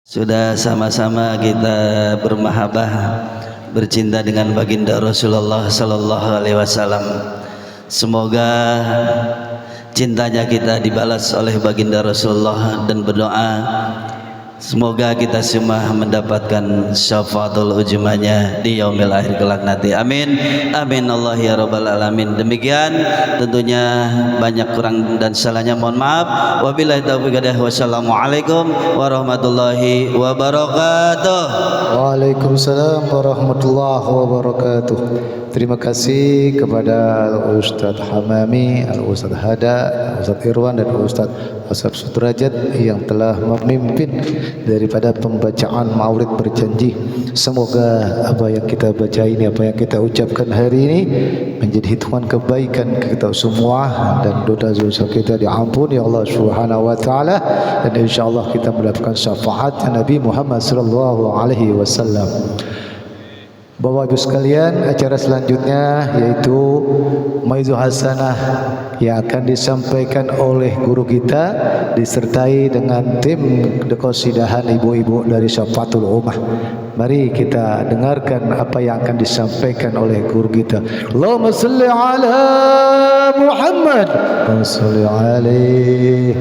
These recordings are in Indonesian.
Sudah sama-sama kita bermahabbah, bercinta dengan baginda Rasulullah sallallahu alaihi wasallam. Semoga cintanya kita dibalas oleh baginda Rasulullah dan berdoa semoga kita semua mendapatkan syafaatul ujmanya di yaumil akhir kelak nanti. Amin. Amin Allah ya rabbal alamin. Demikian tentunya banyak kurang dan salahnya mohon maaf. Wabillahi taufiq hidayah. Wassalamualaikum warahmatullahi wabarakatuh. Waalaikumsalam warahmatullahi wabarakatuh. Terima kasih kepada Ustadz Hamami, Ustadz Hada, Ustadz Irwan dan Ustadz Asab Sudrajat yang telah memimpin daripada pembacaan Maulid berjanji. Semoga apa yang kita baca ini, apa yang kita ucapkan hari ini menjadi hitungan kebaikan kita semua dan dosa-dosa kita diampuni Allah Subhanahu wa taala, dan insyaallah kita mendapatkan syafaat Nabi Muhammad sallallahu alaihi wasallam. Bapak Ibu sekalian, acara selanjutnya yaitu Maizu Hasanah yang akan disampaikan oleh guru kita disertai dengan tim qasidahan ibu-ibu dari Syafaatul Ummah. Mari kita dengarkan apa yang akan disampaikan oleh guru kita. Allahumma shalli ala Muhammad wa shalli alaihi.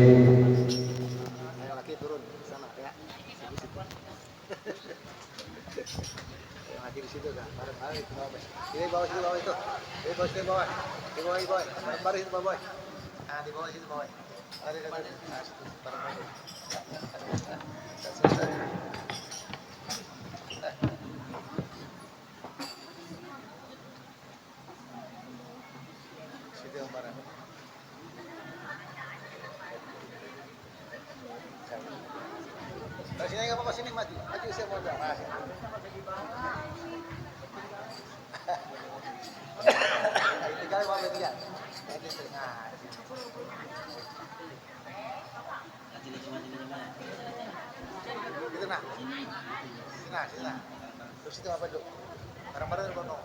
Sini enggak apa-apa, sini maju. Maju saya mau jalan. Tinggal mau media. Gitu nah. Sini. Terus itu apa dulu? Barang-barang di kono.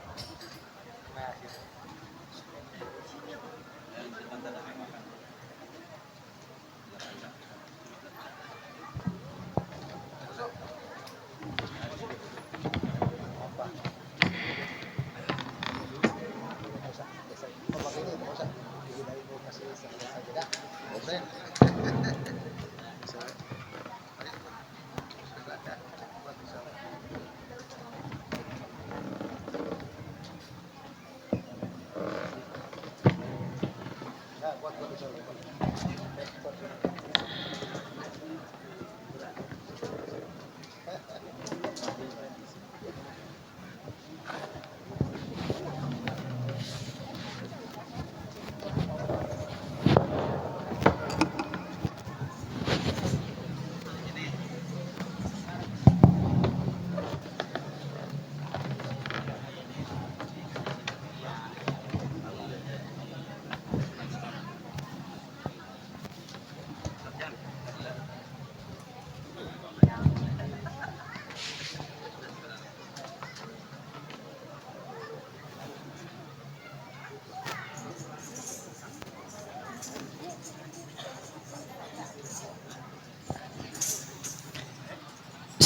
Nah, situ.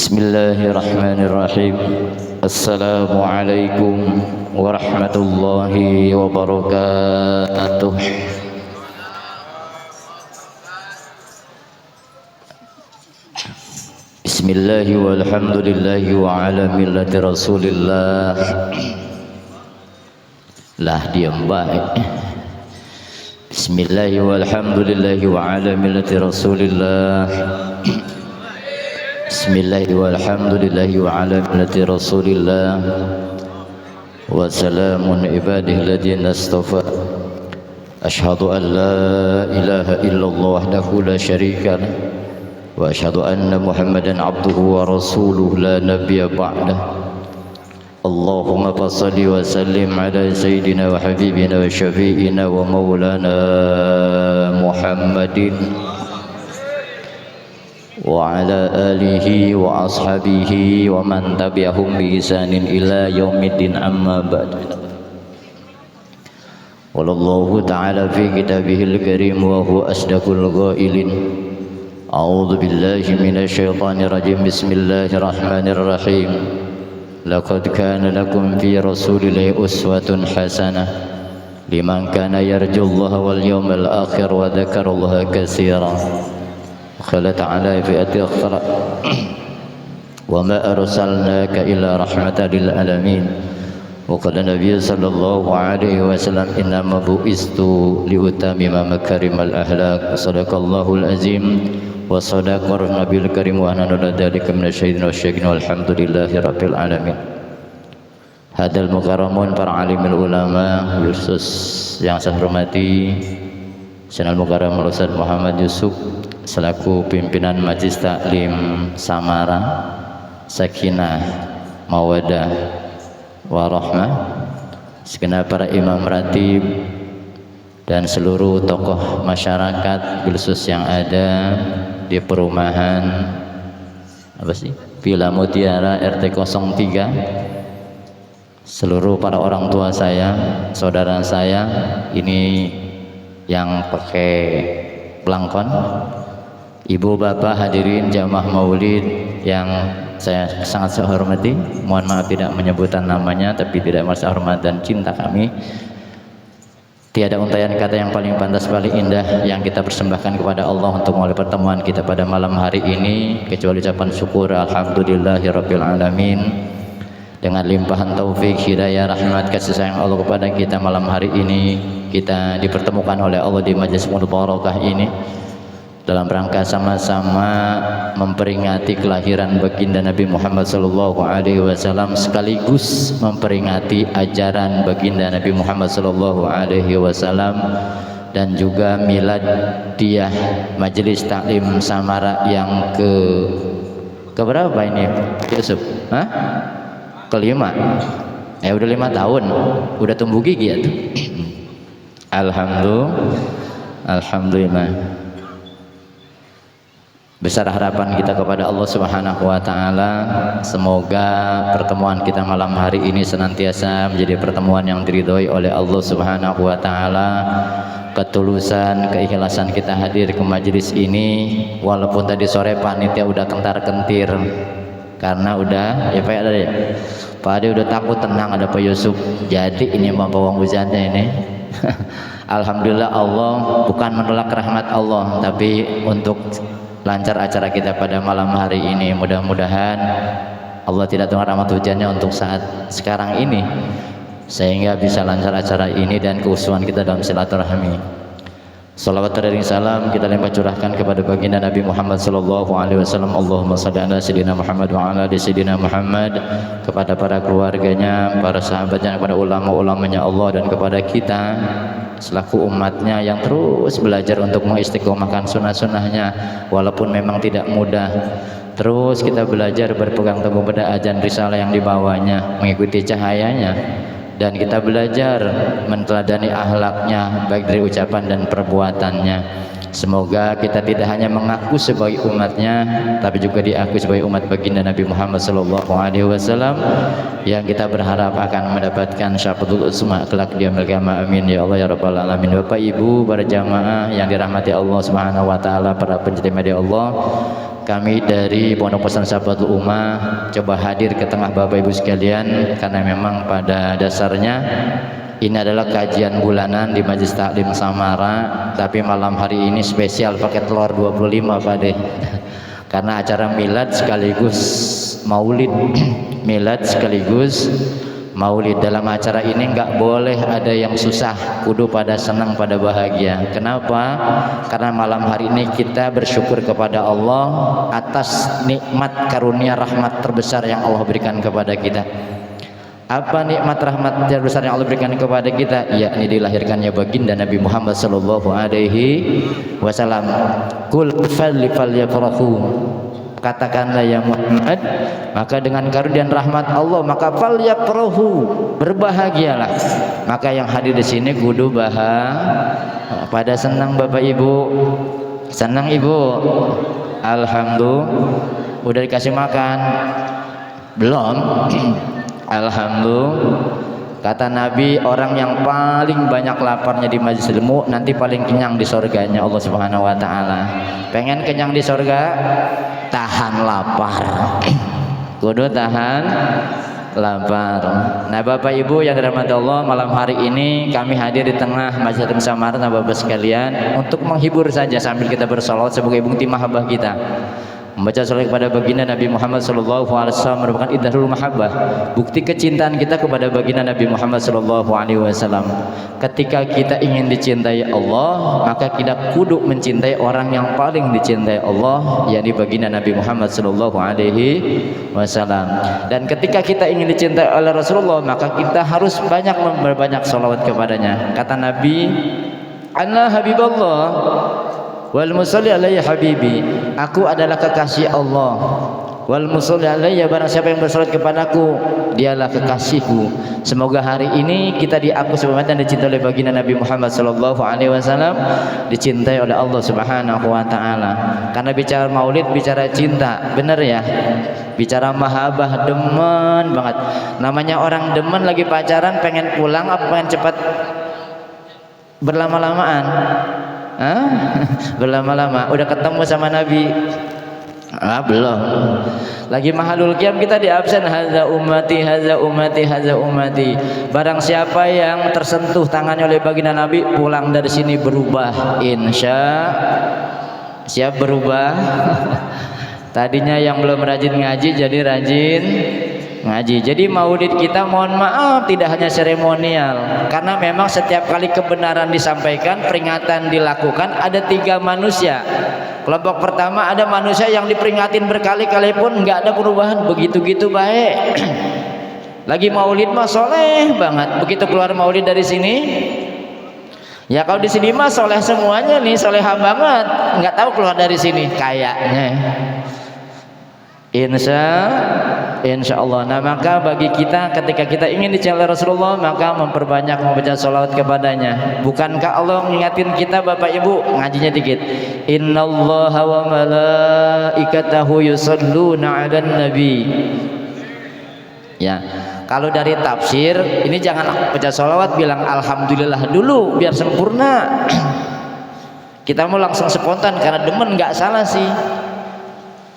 Bismillahirrahmanirrahim. Assalamualaikum warahmatullahi wabarakatuh. Bismillahi walhamdulillahi wa ala millati rasulillah. Lah diam baik. Bismillahi walhamdulillahi wa ala millati rasulillah. Bismillahi walhamdulillahi wa ala millati rasulillah. Wa salamun ibadihi ladina astafa. Ashhadu an la ilaha illallah wahdahu la syarika lah. Wa ashhadu anna Muhammadan abduhu wa rasuluhu la nabiyya ba'dah. Allahumma fassalli wa sallim ala sayyidina wa habibina wa syafi'ina wa maulana Muhammadin wa ala alihi wa ashabihi wa man tabi'ahum bi ihsanin ila yaumiddin, amma ba'd. Wallahu ta'ala fi kitabihil karim wa huwa asdaqul qailin أعوذ بالله من الشيطان الرجيم بسم الله الرحمن الرحيم لقد كان لكم في رسول الله أسوة حسنة لمن كان يرجو الله واليوم الآخر وذكر الله كثيرا. قال تعالى في آية أخرى وما أرسلناك إلا رحمة للعالمين. وقال النبي صلى الله عليه وسلم إنما بعثت لأتمم مكارم الأخلاق. صدق الله العظيم وصدق النبي الكريم ونحن على ذلك من الشهيدين والشاكرين والحمد لله رب العالمين. Hadal mukarramun para alimul ulama, khusus yang saya hormati Channel Mukarram Ustaz Muhammad Yusuf selaku pimpinan Majelis Taklim Samara, Sakinah, Mawadah, Warahmah, segenap para imam ratib dan seluruh tokoh masyarakat khusus yang ada di perumahan apa sih? Villa Mutiara RT 03. Seluruh para orang tua saya, saudara saya ini yang pakai pelangkon, ibu bapak hadirin jamaah maulid yang saya sangat hormati. Mohon maaf tidak menyebutkan namanya, tapi tidak merasa hormat dan cinta kami. Tiada untaian kata yang paling pantas, paling indah yang kita persembahkan kepada Allah untuk melalui pertemuan kita pada malam hari ini, kecuali ucapan syukur alhamdulillahirabbil alamin. Dengan limpahan taufik, hidayah, rahmat, kasih sayang Allah kepada kita malam hari ini, kita dipertemukan oleh Allah di majelis mubarakah ini dalam rangka sama-sama memperingati kelahiran baginda Nabi Muhammad SAW, sekaligus memperingati ajaran baginda Nabi Muhammad SAW, dan juga miladiyah Majelis Taklim Samara yang keberapa ini Yusuf? Kelima. Udah 5 tahun, udah tumbuh gigi ya tuh. Alhamdulillah. Besar harapan kita kepada Allah Subhanahu wa taala, semoga pertemuan kita malam hari ini senantiasa menjadi pertemuan yang diridhoi oleh Allah Subhanahu wa taala. Ketulusan, keikhlasan kita hadir ke majelis ini, walaupun tadi sore panitia udah kentar-kentir karena udah ya Pak ada ya. Pak Ade udah takut, tenang ada Pak Yusuf. Jadi ini mau bawang hujannya ini. Alhamdulillah, Allah bukan menolak rahmat Allah, tapi untuk lancar acara kita pada malam hari ini. Mudah-mudahan Allah tidak tolak rahmat hujannya untuk saat sekarang ini, sehingga bisa lancar acara ini dan keusuhan kita dalam silaturahmi. Salawat dan salam kita limpah curahkan kepada baginda Nabi Muhammad sallallahu alaihi wasallam. Allahumma shalli ala sayyidina Muhammad wa ala ali sayyidina Muhammad, kepada para keluarganya, para sahabatnya, kepada ulama-ulamanya Allah, dan kepada kita selaku umatnya yang terus belajar untuk mengistiqomahkan sunnah-sunnahnya walaupun memang tidak mudah. Terus kita belajar berpegang teguh pada ajan risalah yang dibawanya, mengikuti cahayanya, dan kita belajar meneladani akhlaknya baik dari ucapan dan perbuatannya. Semoga kita tidak hanya mengaku sebagai umatnya, tapi juga diakui sebagai umat baginda Nabi Muhammad SAW, yang kita berharap akan mendapatkan syafaatul uzma kelak di yaumil qiyamah. Amin ya Allah ya rabbal alamin. Bapak Ibu, para jamaah yang dirahmati Allah Subhanahu wa taala, para pencinta media Allah, kami dari Pondok Pesantren Sahabatul Ummah coba hadir ke tengah Bapak Ibu sekalian karena memang pada dasarnya ini adalah kajian bulanan di Majelis Taklim Samara, tapi malam hari ini spesial pakai telur 25 Pak De. Karena acara milad sekaligus maulid. Milad sekaligus maulid. Dalam acara ini nggak boleh ada yang susah, kudu pada senang, pada bahagia. Kenapa? Karena malam hari ini kita bersyukur kepada Allah atas nikmat karunia rahmat terbesar yang Allah berikan kepada kita. Apa nikmat rahmat terbesar yang Allah berikan kepada kita? Yakni dilahirkannya baginda Nabi Muhammad sallallahu alaihi wasallam. Qul falyafrahu, katakanlah ya Muhammad, maka dengan karunia dan rahmat Allah maka falyafrahu, berbahagialah. Maka yang hadir di sini kudu pada senang. Bapak Ibu senang, Ibu? Alhamdulillah. Udah dikasih makan belum? Alhamdulillah. Kata Nabi, orang yang paling banyak laparnya di majelis ilmu nanti paling kenyang di surganya Allah Subhanahu wa taala. Pengen kenyang di surga? Tahan lapar. Kudu tahan lapar. Nah, Bapak Ibu yang dirahmati Allah, malam hari ini kami hadir di tengah majelis musyawarah Bapak sekalian untuk menghibur saja sambil kita bersolawat sebagai bukti mahabbah kita. Membaca salawat kepada baginda Nabi Muhammad sallallahu alaihi wasallam merupakan idharul mahabbah, bukti kecintaan kita kepada baginda Nabi Muhammad sallallahu alaihi wasallam. Ketika kita ingin dicintai Allah, maka kita kudu mencintai orang yang paling dicintai Allah, yakni baginda Nabi Muhammad sallallahu alaihi wasallam. Dan ketika kita ingin dicintai oleh Rasulullah, maka kita harus memperbanyak salawat kepadanya. Kata Nabi, "Ana habiballah wal musalli alayya habibi." Aku adalah kekasih Allah. Wal musalli alayya, barang siapa yang bersalat kepadaku, dialah kekasihku. Semoga hari ini kita diaku sebagai dan dicintai oleh baginda Nabi Muhammad sallallahu alaihi wasallam, dicintai oleh Allah Subhanahu wa taala. Karena bicara maulid bicara cinta, benar ya? Bicara mahabbah, demen banget. Namanya orang demen lagi pacaran pengen pulang apa pengen cepat berlama-lamaan? Berlama-lama udah ketemu sama Nabi? Belum. Lagi mahalul qiyam kita di absen, hadza ummati hadza ummati hadza ummati. Barang siapa yang tersentuh tangannya oleh baginda Nabi, pulang dari sini berubah, siap berubah. Tadinya yang belum rajin ngaji jadi rajin ngaji. Jadi maulid kita mohon maaf tidak hanya seremonial, karena memang setiap kali kebenaran disampaikan, peringatan dilakukan, ada 3 manusia. Kelompok pertama ada manusia yang diperingatin berkali-kali pun nggak ada perubahan, begitu-gitu baik. Lagi maulid mah soleh banget, begitu keluar maulid dari sini, ya kalau di sini mah soleh semuanya nih, soleha banget, nggak tahu keluar dari sini kayaknya. Insya Allah. Nah, maka bagi kita ketika kita ingin dicintai Rasulullah, maka memperbanyak membaca salawat kepadanya. Bukankah Allah mengingatin kita Bapak Ibu? Ngajinya dikit. Innallaha wa malaikatahu yusholluna 'alan nabi. Ya, kalau dari tafsir ini jangan baca salawat bilang alhamdulillah dulu biar sempurna. Kita mau langsung spontan karena demen, nggak salah sih.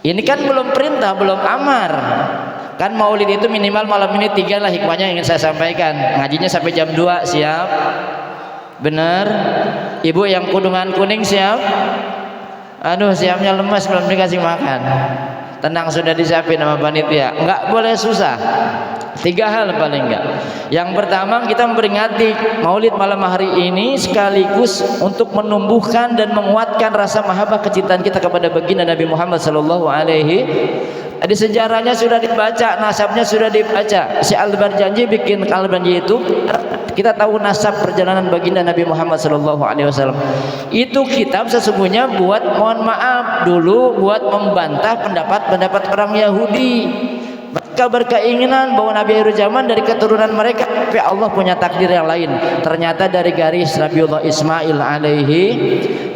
Ini kan belum perintah, belum amar. Kan maulid itu minimal malam ini 3 lah hikmahnya ingin saya sampaikan. Ngajinya sampai jam 2, siap? Bener? Ibu yang kudungan kuning siap? Aduh, siapnya lemas, belum dikasih makan. Tenang, sudah disiapin sama panitia. Enggak boleh susah. 3 hal paling enggak. Yang pertama, kita memperingati maulid malam hari ini sekaligus untuk menumbuhkan dan menguatkan rasa mahabbah kecintaan kita kepada baginda Nabi Muhammad sallallahu alaihi. Di sejarahnya sudah dibaca, nasabnya sudah dibaca. Si Al-Barjanji bikin Al-Barjanji itu, kita tahu nasab perjalanan baginda Nabi Muhammad sallallahu alaihi wasallam. Itu kitab sesungguhnya buat, mohon maaf dulu, buat membantah pendapat orang Yahudi. Mereka berkeinginan bahwa Nabi akhir zaman dari keturunan mereka, tapi Allah punya takdir yang lain. Ternyata dari garis Nabiullah Ismail alaihi.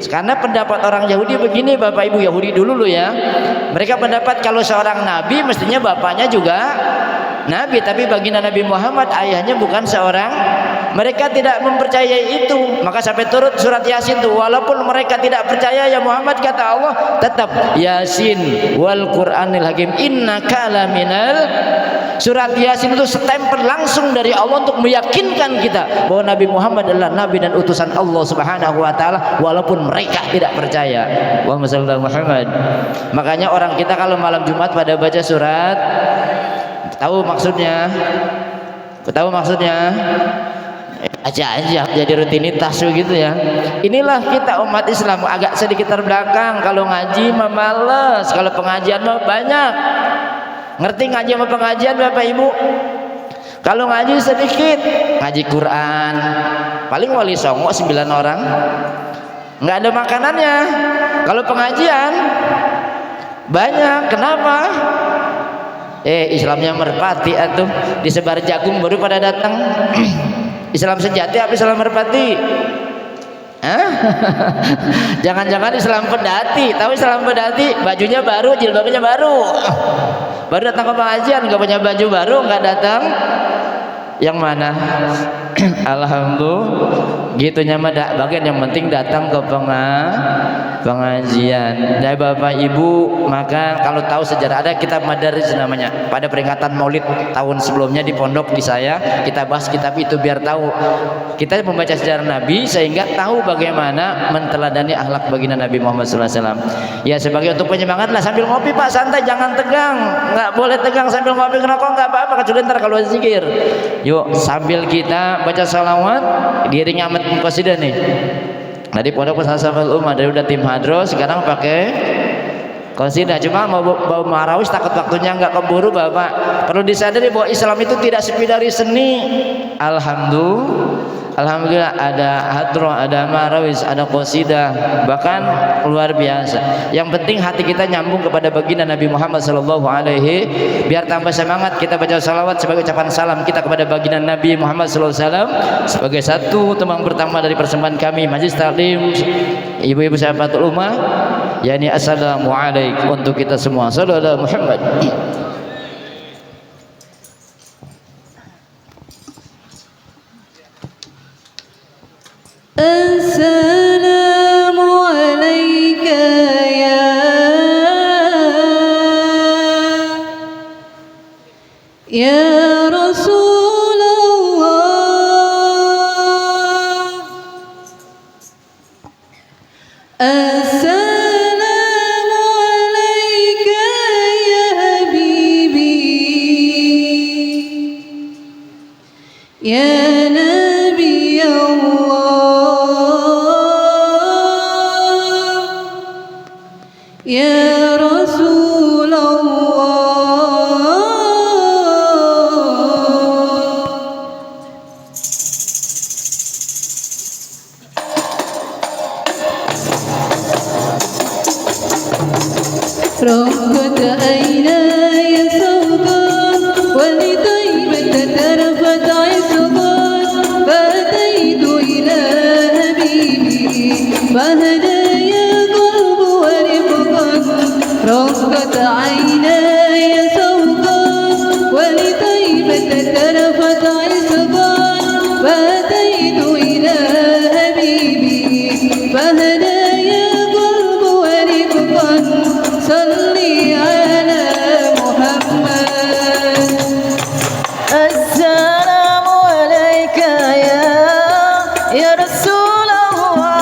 Karena pendapat orang Yahudi begini, Bapak Ibu, Yahudi dulu loh ya. Mereka pendapat kalau seorang nabi mestinya bapaknya juga nabi, tapi baginda Nabi Muhammad ayahnya bukan seorang. Mereka tidak mempercayai itu, maka sampai turut surat Yasin tuh. Walaupun mereka tidak percaya ya Muhammad, kata Allah tetap Yasin wal Qur'anil Hakim innaka laminal. Surat Yasin itu stempel langsung dari Allah untuk meyakinkan kita bahwa Nabi Muhammad adalah nabi dan utusan Allah Subhanahu wa taala, walaupun mereka tidak percaya. Allahumma shalli ala Muhammad. Makanya orang kita kalau malam Jumat pada baca surat, tahu maksudnya? Tahu maksudnya? Aja jadi rutinitas gitu ya. Inilah kita umat Islam agak sedikit terbelakang. Kalau ngaji mah males, kalau pengajian mah banyak. Ngerti ngaji sama pengajian Bapak Ibu? Kalau ngaji sedikit, ngaji Quran paling wali songo 9 orang, nggak ada makanannya. Kalau pengajian banyak. Kenapa? Islamnya merpati atuh, disebar jagung baru pada datang. Islam sejati apa Islam merpati? Jangan-jangan Islam pedati. Tahu Islam pedati? Bajunya baru, jilbabnya baru. Baru datang ke pengajian, nggak punya baju baru, nggak datang Yang mana? Alhamdulillah gitunya mah bagian yang penting datang ke pengajian. Dari Bapak Ibu, maka kalau tahu sejarah ada kitab madaris namanya. Pada peringatan Maulid tahun sebelumnya di pondok di saya kita bahas kitab itu biar tahu kita membaca sejarah Nabi sehingga tahu bagaimana menteladani akhlak baginda Nabi Muhammad SAW. Ya sebagai untuk penyemangat lah sambil ngopi Pak, santai jangan tegang, nggak boleh tegang sambil ngopi ngerokok nggak apa-apa kecuali ntar kalau zikir. Yuk sambil kita baca salawat diiringi amat qasidah nih. Tadi pondok pesantren Ummah dari udah tim hadro sekarang pakai qasidah. Cuma mau bawa marawis takut waktunya nggak keburu Bapak. Perlu disadari bahwa Islam itu tidak sepi dari seni. Alhamdulillah ada hadro, ada marawis, ada qasidah, bahkan luar biasa. Yang penting hati kita nyambung kepada baginda Nabi Muhammad sallallahu alaihi, biar tambah semangat kita baca salawat sebagai ucapan salam kita kepada baginda Nabi Muhammad sallallahu alaihi wasallam sebagai satu tembang pertama dari persembahan kami Majelis Taklim ibu-ibu sahabatul ummah, yakni assalamualaikum untuk kita semua. Sallallahu Muhammad. Assalamu alayka ya Rasulullah. Assalamu alayka ya habibi ya Nabi Allah ya Rasulullah. رقت عيناي سوقا ولطيبة ترفت عصبا فأتيت إلى حبيبي فهدايا قلب ورفقا. رقت عيناي سوقا ولطيبة ترفت عصبا فأتيت إلى حبيبي فهدايا قلب ورفقا. صلي على محمد. السلام عليك يا رسول الله.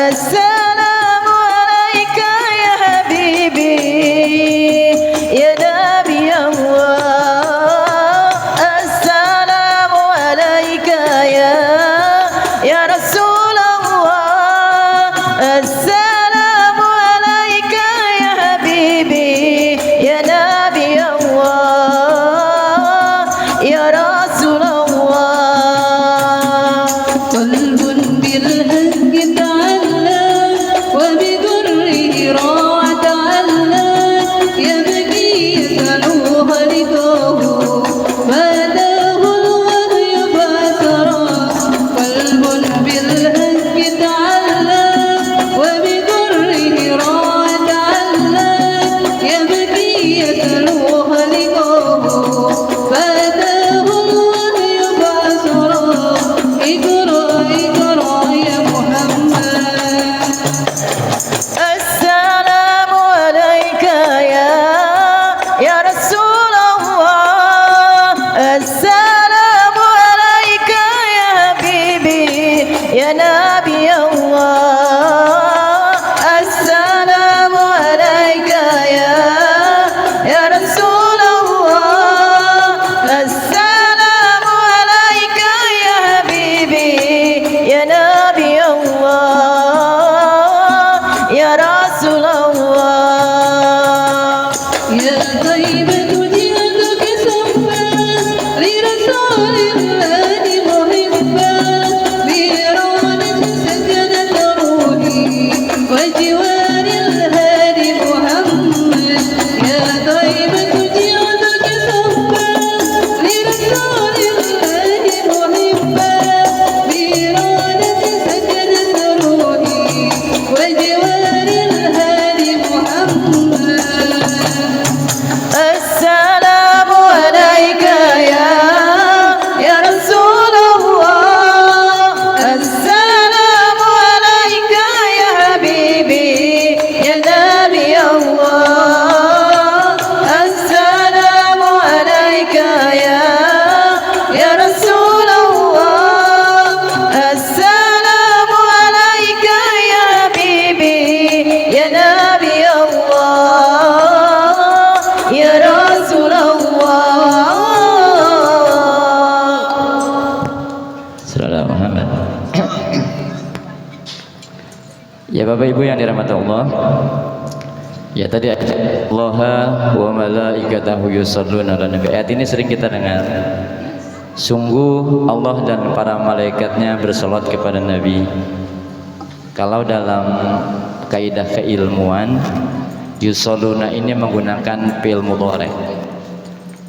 السلام عليك يا حبيبي Ya Bapak Ibu yang dirahmati Allah. Ya tadi Allah wa malaikatahu yusholluna 'alan nabi. Ayat ini sering kita dengar. Sungguh Allah dan para malaikatnya bersalat kepada Nabi. Kalau dalam kaidah keilmuan, yusholluna ini menggunakan fi'il mudhari.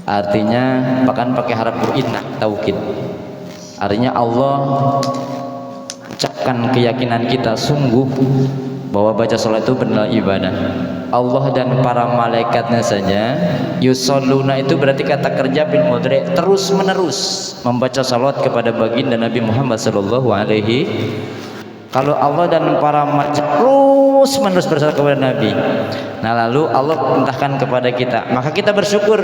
Artinya bahkan pakai huruf inna taukid. Artinya Allah ucapkan keyakinan kita sungguh bahwa baca salat itu benar ibadah. Allah dan para malaikatnya saja yusholluna itu berarti kata kerja bil mudhari terus menerus membaca salat kepada baginda Nabi Muhammad sallallahu alaihi. Kalau Allah dan para malaikat terus menerus bersalat kepada Nabi, nah lalu Allah perintahkan kepada kita, maka kita bersyukur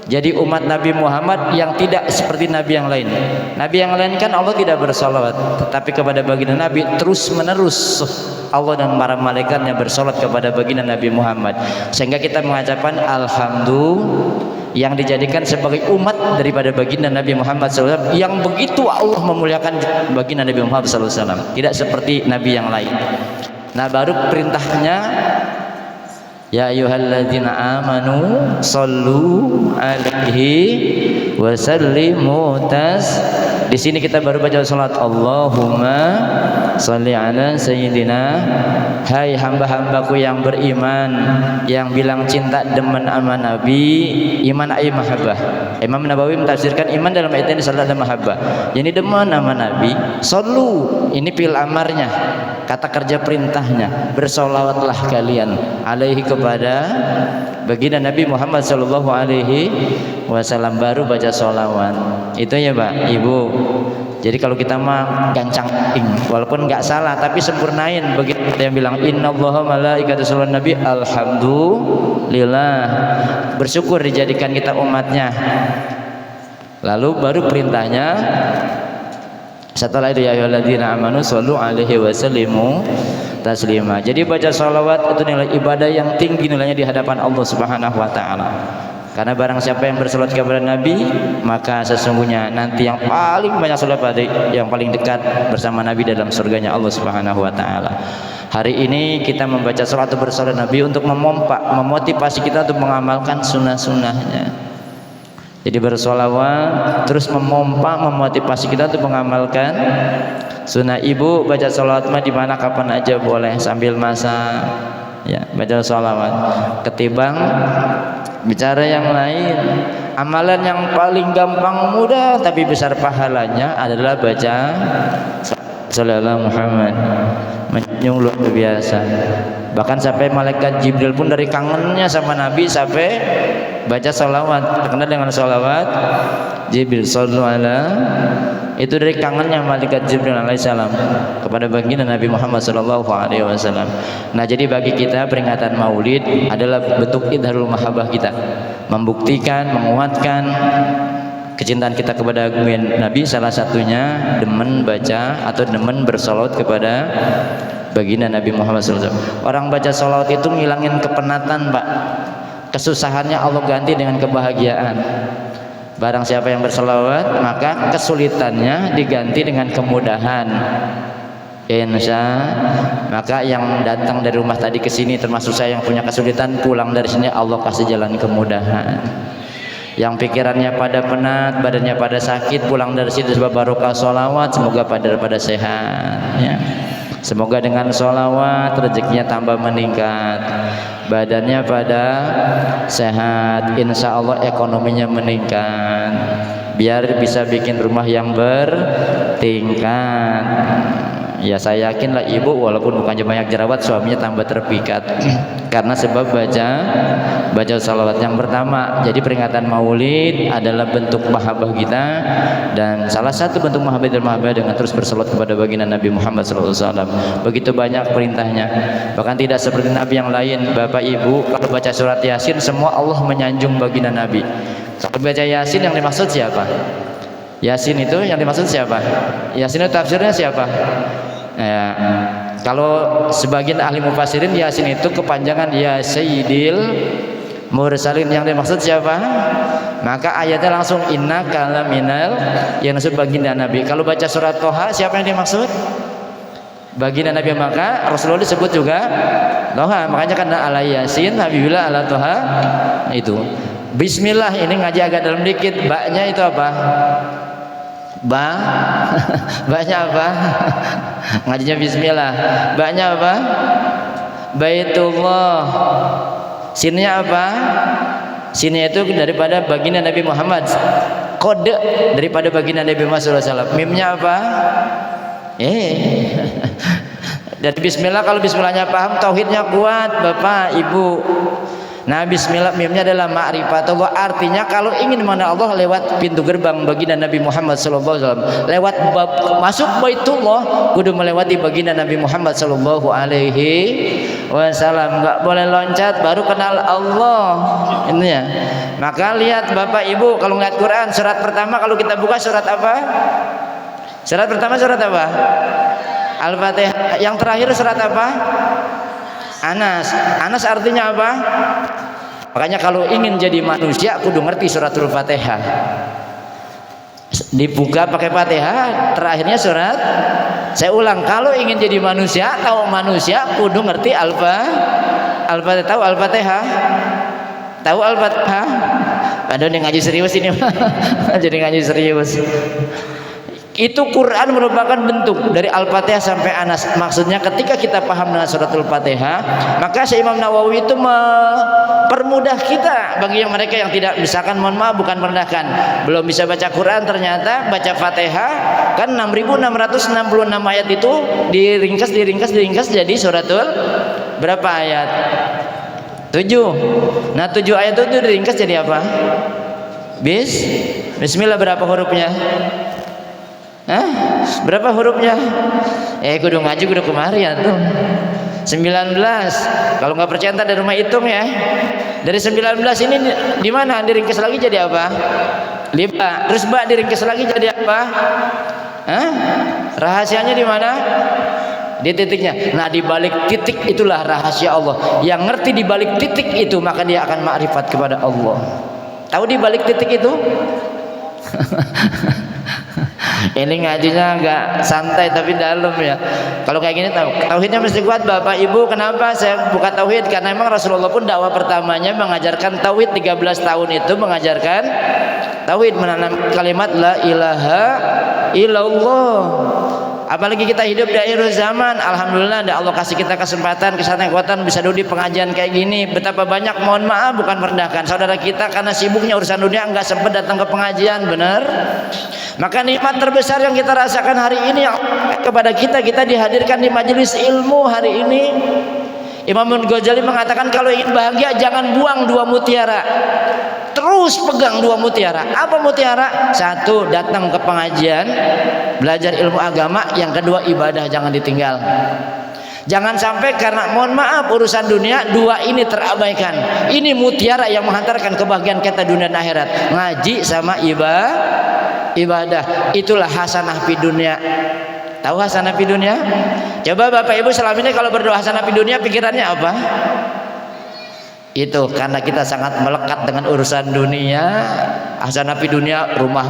jadi umat Nabi Muhammad yang tidak seperti Nabi yang lain. Nabi yang lain kan Allah tidak bersalawat, tetapi kepada baginda Nabi terus menerus Allah dan para malaikatnya bersalat kepada baginda Nabi Muhammad, sehingga kita mengucapkan alhamdulillah yang dijadikan sebagai umat daripada baginda Nabi Muhammad SAW, yang begitu Allah memuliakan baginda Nabi Muhammad SAW, tidak seperti Nabi yang lain. Nah baru perintahnya ya ayyuhalladzina amanu sallu alaihi wa sallimu Di sini kita baru baca salat Allahumma shalli ala sayyidina. Hai hamba-hambaku yang beriman, yang bilang cinta demen sama Nabi. Iman ay mahabbah. Imam Nawawi mentafsirkan iman dalam ayat ini salat dan mahabbah. Jadi demen sama Nabi. Sallu ini fi'il amarnya, kata kerja perintahnya. Bersolawatlah kalian alaihi kepada baginda Nabi Muhammad sallallahu alaihi wasallam, baru baca sholawat. Itu ya Pak Ibu. Jadi kalau kita mah gancang walaupun nggak salah tapi sempurnain. Begitu yang bilang innallaha malaikatahu yusholluna nabi, alhamdulillah, bersyukur dijadikan kita umatnya. Lalu baru perintahnya setelah itu ya ayyuhalladzina amanu shollu alaihi wasallimu taslima. Jadi baca sholawat itu nilai ibadah yang tinggi nilainya di hadapan Allah Subhanahu wa taala. Karena barang siapa yang bersalat kepada Nabi, maka sesungguhnya nanti yang paling banyak salat pada yang paling dekat bersama Nabi dalam surganya Allah Subhanahu wa taala. Hari ini kita membaca salat atau bersalat Nabi untuk memotivasi kita untuk mengamalkan sunnah-sunnahnya. Jadi bersolawat terus memotivasi kita untuk mengamalkan sunnah. Ibu baca salat mah di mana kapan aja boleh, sambil masak ya baca sholawat, ketimbang bicara yang lain. Amalan yang paling gampang mudah tapi besar pahalanya adalah baca sallallahu Muhammad, menjunjung luar biasa. Bahkan sampai malaikat Jibril pun dari kangennya sama Nabi sampai baca sholawat. Terkenal dengan sholawat Jibril sallallahu alaihi, itu dari kangennya malaikat Jibril alaihissalam kepada baginda Nabi Muhammad sallallahu alaihi wasallam. Nah jadi bagi kita peringatan Maulid adalah bentuk idharul mahabbah kita, membuktikan, menguatkan kecintaan kita kepada Nabi. Salah satunya demen baca atau demen bersolawat kepada baginda Nabi Muhammad SAW. Orang baca solawat itu ngilangin kepenatan Pak. Kesusahannya Allah ganti dengan kebahagiaan. Barang siapa yang bersolawat maka kesulitannya diganti dengan kemudahan. Insya, maka yang datang dari rumah tadi ke sini termasuk saya yang punya kesulitan, pulang dari sini Allah kasih jalan kemudahan. Yang pikirannya pada penat, badannya pada sakit, pulang dari sini sebab barokah sholawat, semoga pada sehat ya. Semoga dengan sholawat rezekinya tambah meningkat, badannya pada sehat, insya Allah ekonominya meningkat, biar bisa bikin rumah yang bertingkat. Ya saya yakinlah ibu walaupun bukan banyak jerawat, suaminya tambah terpikat karena sebab baca salawat yang pertama. Jadi peringatan Maulid adalah bentuk mahabbah kita, dan salah satu bentuk mahabbah dengan terus bersalawat kepada baginda Nabi Muhammad SAW. Begitu banyak perintahnya, bahkan tidak seperti Nabi yang lain. Bapak Ibu kalau baca surat Yasin semua Allah menyanjung baginda Nabi. Kalau baca Yasin yang dimaksud siapa? Yasin itu yang dimaksud siapa? Yasin itu tafsirnya siapa? Ya, kalau sebagian ahli mufassirin Yasin itu kepanjangan ya Sayyidil Mursalin, yang dimaksud siapa? Maka ayatnya langsung inna kalaminal, yang maksud baginda Nabi. Kalau baca surat Toha siapa yang dimaksud? baginda Nabi, maka Rasulullah disebut juga Toha. Makanya karena ala Yasin, Habibillah ala Toha itu. Bismillah ini ngaji agak dalam dikit. Ba-nya itu apa? Ba-nya apa? Ngajinya Bismillah. Ba-nya apa? Baitullah. Sinnya apa? Sinnya itu daripada baginda Nabi Muhammad. Kode daripada baginda Nabi Muhammad SAW. Mimnya apa? Dari Bismillah, kalau Bismillahnya paham, tauhidnya kuat, Bapak Ibu. Nah, Bismillah mimnya adalah ma'rifatullah, artinya kalau ingin mengenal Allah lewat pintu gerbang baginda Nabi Muhammad SAW, lewat masuk Baitullah kudu melewati baginda Nabi Muhammad SAW. Nggak boleh loncat baru kenal Allah ini ya. Maka lihat Bapak Ibu, kalau ngeliat Quran surat pertama, kalau kita buka surat apa? Surat pertama surat apa? Al-Fatihah. Yang terakhir surat apa? Anas. Anas artinya apa? Makanya kalau ingin jadi manusia kudu ngerti suratul Fatihah. Dibuka pakai Fatihah, terakhirnya surat. Saya ulang, kalau ingin jadi manusia, tahu manusia kudu ngerti Al-Fatihah. Tahu Al-Fatihah? Tahu Al-Fatihah? Aduh, ini ngaji serius ini. Jadi ngaji serius. Itu Quran merupakan bentuk dari Al-Fatihah sampai Anas. Maksudnya ketika kita paham dengan suratul Fatihah, maka Syekh Imam Nawawi itu mempermudah kita. Bagi yang mereka yang tidak, misalkan mohon maaf bukan merendahkan, belum bisa baca Quran, ternyata baca Fatihah kan 6.666 ayat itu diringkas jadi suratul berapa ayat? 7. Nah 7 ayat itu diringkas jadi apa? Bismillah berapa hurufnya? Berapa hurufnya? Kudu ngaji kudu kemari ya tuh. 19. Kalau nggak percaya ntar dari rumah hitung ya. Dari 19 ini di mana diringkas lagi jadi apa? 5. Terus ba diringkas lagi jadi apa? Rahasianya di mana? Di titiknya. Nah, di balik titik itulah rahasia Allah. Yang ngerti di balik titik itu maka dia akan ma'rifat kepada Allah. Tahu di balik titik itu? Ini ngajinya agak santai tapi dalam ya. Kalau kayak gini tauhidnya mesti kuat Bapak Ibu. Kenapa saya buka tauhid? Karena memang Rasulullah pun dakwah pertamanya mengajarkan tauhid. 13 tahun itu mengajarkan tauhid, menanam kalimat la ilaha illallah. Apalagi kita hidup di akhir zaman, alhamdulillah ada Allah kasih kita kesempatan, kekuatan bisa duduk di pengajian kayak gini. Betapa banyak, mohon maaf bukan merendahkan, saudara kita karena sibuknya urusan dunia nggak sempat datang ke pengajian, benar? Maka nikmat terbesar yang kita rasakan hari ini kepada kita dihadirkan di majelis ilmu hari ini. Imam Ghazali mengatakan kalau ingin bahagia jangan buang 2 mutiara, terus pegang 2 mutiara. Apa mutiara? 1, datang ke pengajian belajar ilmu agama. Yang kedua, ibadah jangan ditinggal. Jangan sampai karena mohon maaf urusan dunia 2 ini terabaikan. Ini mutiara yang menghantarkan kebahagiaan kita dunia dan akhirat. Ngaji sama ibadah. Itulah hasanah fi dunia. Tahu hasanah fi dunia? Coba Bapak Ibu selama ini kalau berdoa hasanah fi dunia pikirannya apa? Itu karena kita sangat melekat dengan urusan dunia. Hasanah fi dunia, rumah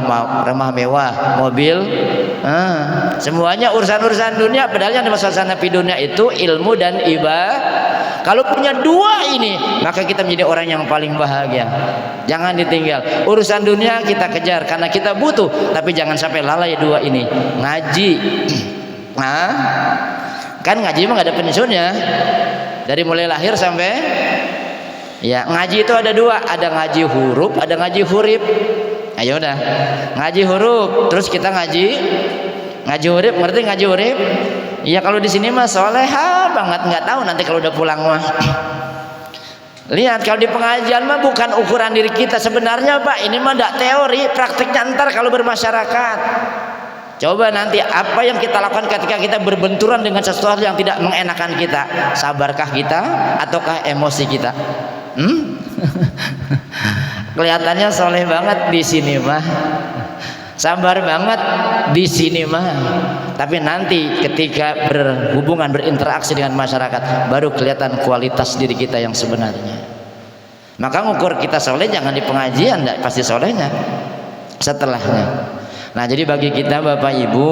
mewah, mobil, semuanya urusan dunia. Padahal yang dimaksud hasanah fi dunia itu ilmu dan ibadah. Kalau punya 2 ini, maka kita menjadi orang yang paling bahagia. Jangan ditinggal. Urusan dunia kita kejar karena kita butuh, tapi jangan sampai lalai 2 ini. Ngaji, kan ngaji mah nggak ada pensiunnya. Dari mulai lahir sampai ya, ngaji itu ada 2, ada ngaji huruf, ada ngaji hurif. Ayo udah, ngaji huruf, terus kita ngaji huruf, ngerti ngaji huruf? Iya, kalau di sini mah soleha banget, nggak tahu nanti kalau udah pulang mah. Lihat kalau di pengajian mah bukan ukuran diri kita sebenarnya Pak, ini mah nggak teori, praktiknya ntar kalau bermasyarakat. Coba nanti apa yang kita lakukan ketika kita berbenturan dengan sesuatu yang tidak mengenakan kita, sabarkah kita ataukah emosi kita? Kelihatannya soleh banget di sini mah, sabar banget di sini mah, tapi nanti ketika berhubungan berinteraksi dengan masyarakat baru kelihatan kualitas diri kita yang sebenarnya. Maka ngukur kita soleh jangan di pengajian, pasti solehnya setelahnya. Nah jadi bagi kita Bapak Ibu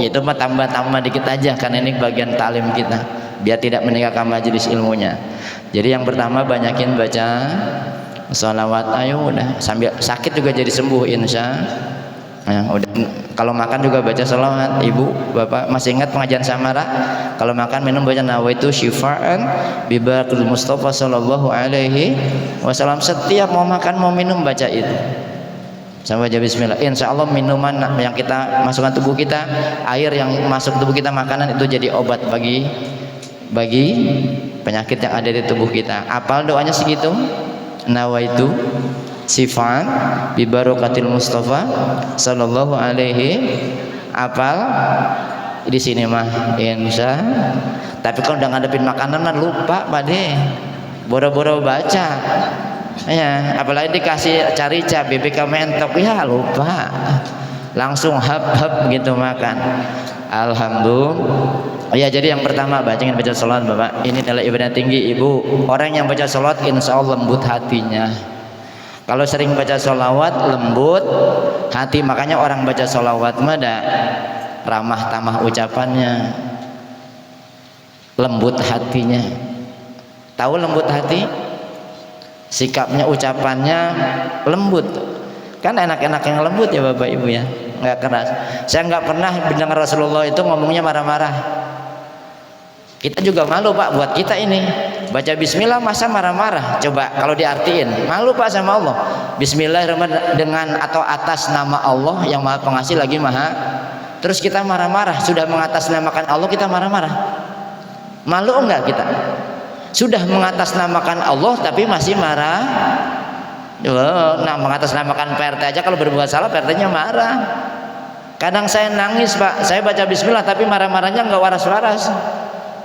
itu mah tambah-tambah dikit aja karena ini bagian talim kita biar tidak meninggalkan majelis ilmunya. Jadi yang pertama banyakin baca sholawat. Ayo udah sambil sakit juga jadi sembuh insya. Nah, udah kalau makan juga baca sholawat. Ibu Bapak masih ingat pengajian Samara? Kalau makan minum baca nawaitu syifaan bi barakil Mustafa sallallahu alaihi wasallam. Setiap mau makan mau minum baca itu. Sampai baca bismillah. Insya Allah minuman yang kita masukkan tubuh kita, air yang masuk tubuh kita, makanan itu jadi obat bagi penyakit yang ada di tubuh kita. Apal doanya segitu. Nawaitu sifan bi barakatil Mustafa sallallahu alaihi. Apal di sini mah insya. Tapi kalau udah ngadepin makanan mah lupa pade. Boro-boro baca. Ya, apalagi dikasih carica BBK mentok ya lupa. Langsung hap gitu makan. Alhamdulillah. Ya jadi yang pertama baca sholawat Bapak. Ini adalah ibadah tinggi Ibu. Orang yang baca sholawat insya Allah lembut hatinya. Kalau sering baca sholawat lembut hati. Makanya orang baca sholawat mada ramah tamah ucapannya, lembut hatinya. Tahu lembut hati? Sikapnya, ucapannya lembut. Kan enak-enak yang lembut ya Bapak Ibu ya, nggak keras. Saya nggak pernah mendengar Rasulullah itu ngomongnya marah-marah. Kita juga malu Pak buat kita ini. Baca bismillah masa marah-marah? Coba kalau diartiin, malu Pak sama Allah. Bismillahirrahmanirrahim dengan atau atas nama Allah yang Maha Pengasih lagi Maha. Terus kita marah-marah, sudah mengatasnamakan Allah kita marah-marah. Malu enggak kita? Sudah mengatasnamakan Allah tapi masih marah. Nah, mengatasnamakan PRT aja kalau berbuat salah PRT-nya marah. Kadang saya nangis Pak, saya baca bismillah tapi marah-marahnya enggak waras-waras.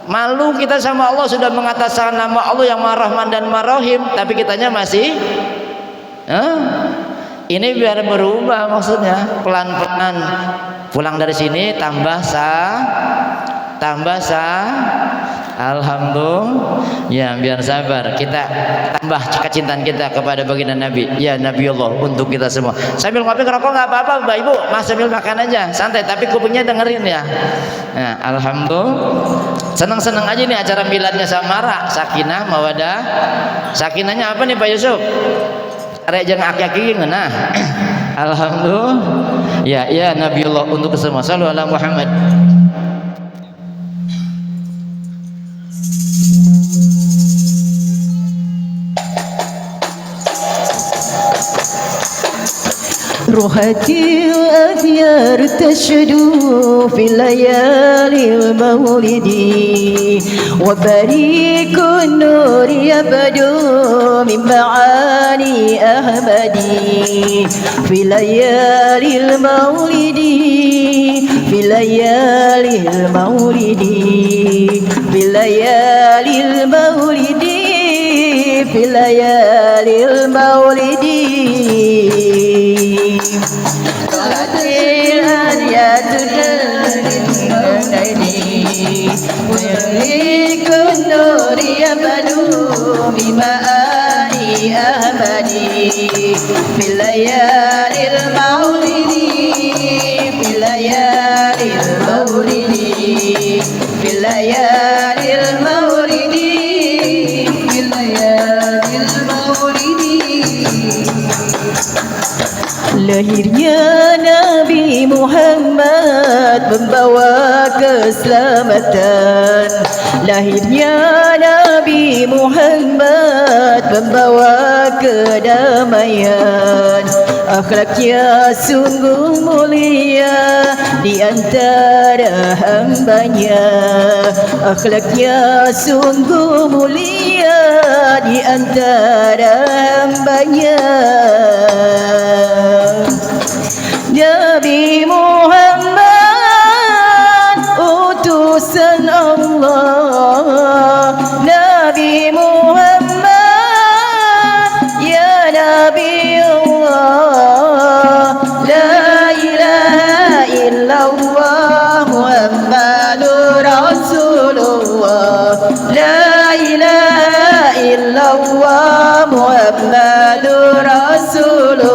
Malu kita sama Allah, sudah mengatasnamakan nama Allah yang Maha Rahman dan Maha Rahim tapi kitanya masih ini biar berubah maksudnya. Pelan-pelan pulang dari sini tambah alhamdulillah ya, biar sabar kita tambah kecintaan kita kepada baginda Nabi ya Nabi Allah untuk kita semua. Sambil ngopi ngerokok nggak apa-apa Bapak Ibu, Mas sambil makan aja santai tapi kupingnya dengerin ya. Nah, alhamdulillah senang-senang aja nih acara miladnya Samara. Sakinah mawadah. Sakinahnya apa nih Pak Yusuf? Arek jeung aki-aki ngeunah. Alhamdulillah ya Nabi Allah untuk semua. Shallallahu alaihi Muhammad. روحتي الأديار تشدو في الليالي المولد وبريق النور يبدو من معاني أحمدي في ليالي المولد في ليالي المولد في ليالي المولد في ليالي المولد ويريك النور يبدو بمآني أحمدي في الليالي المولد في الليالي المولد في الليالي المولد في الليالي المولد. Lahirnya Nabi Muhammad membawa keselamatan. Lahirnya Nabi Muhammad membawa kedamaian. Akhlaknya sungguh mulia di antara hambanya. Akhlaknya sungguh mulia di antara hambanya. Nabi Muhammad utusan Allah. Nabi Muhammad ya Nabi Allah. La ilaha illallah Muhammadur Rasulullah. La ilaha illallah Muhammadur Rasulullah.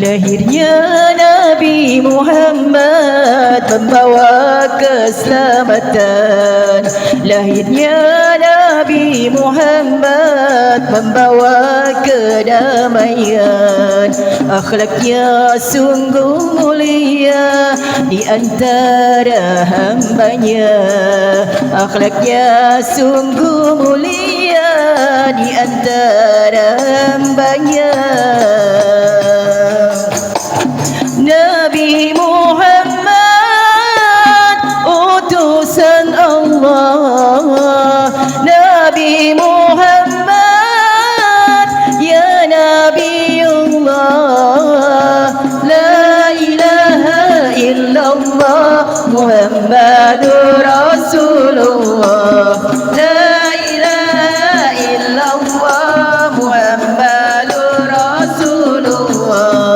Lahirnya Nabi Muhammad membawa keselamatan. Lahirnya Nabi Muhammad membawa kedamaian. Akhlaknya sungguh mulia di antara hambanya. Akhlaknya sungguh mulia di antara hambanya. Nabi Muhammad utusan Allah. Nabi Muhammad ya Nabiullah. La ilaha illallah Muhammadur Rasulullah. La ilaha illallah Muhammadur Rasulullah.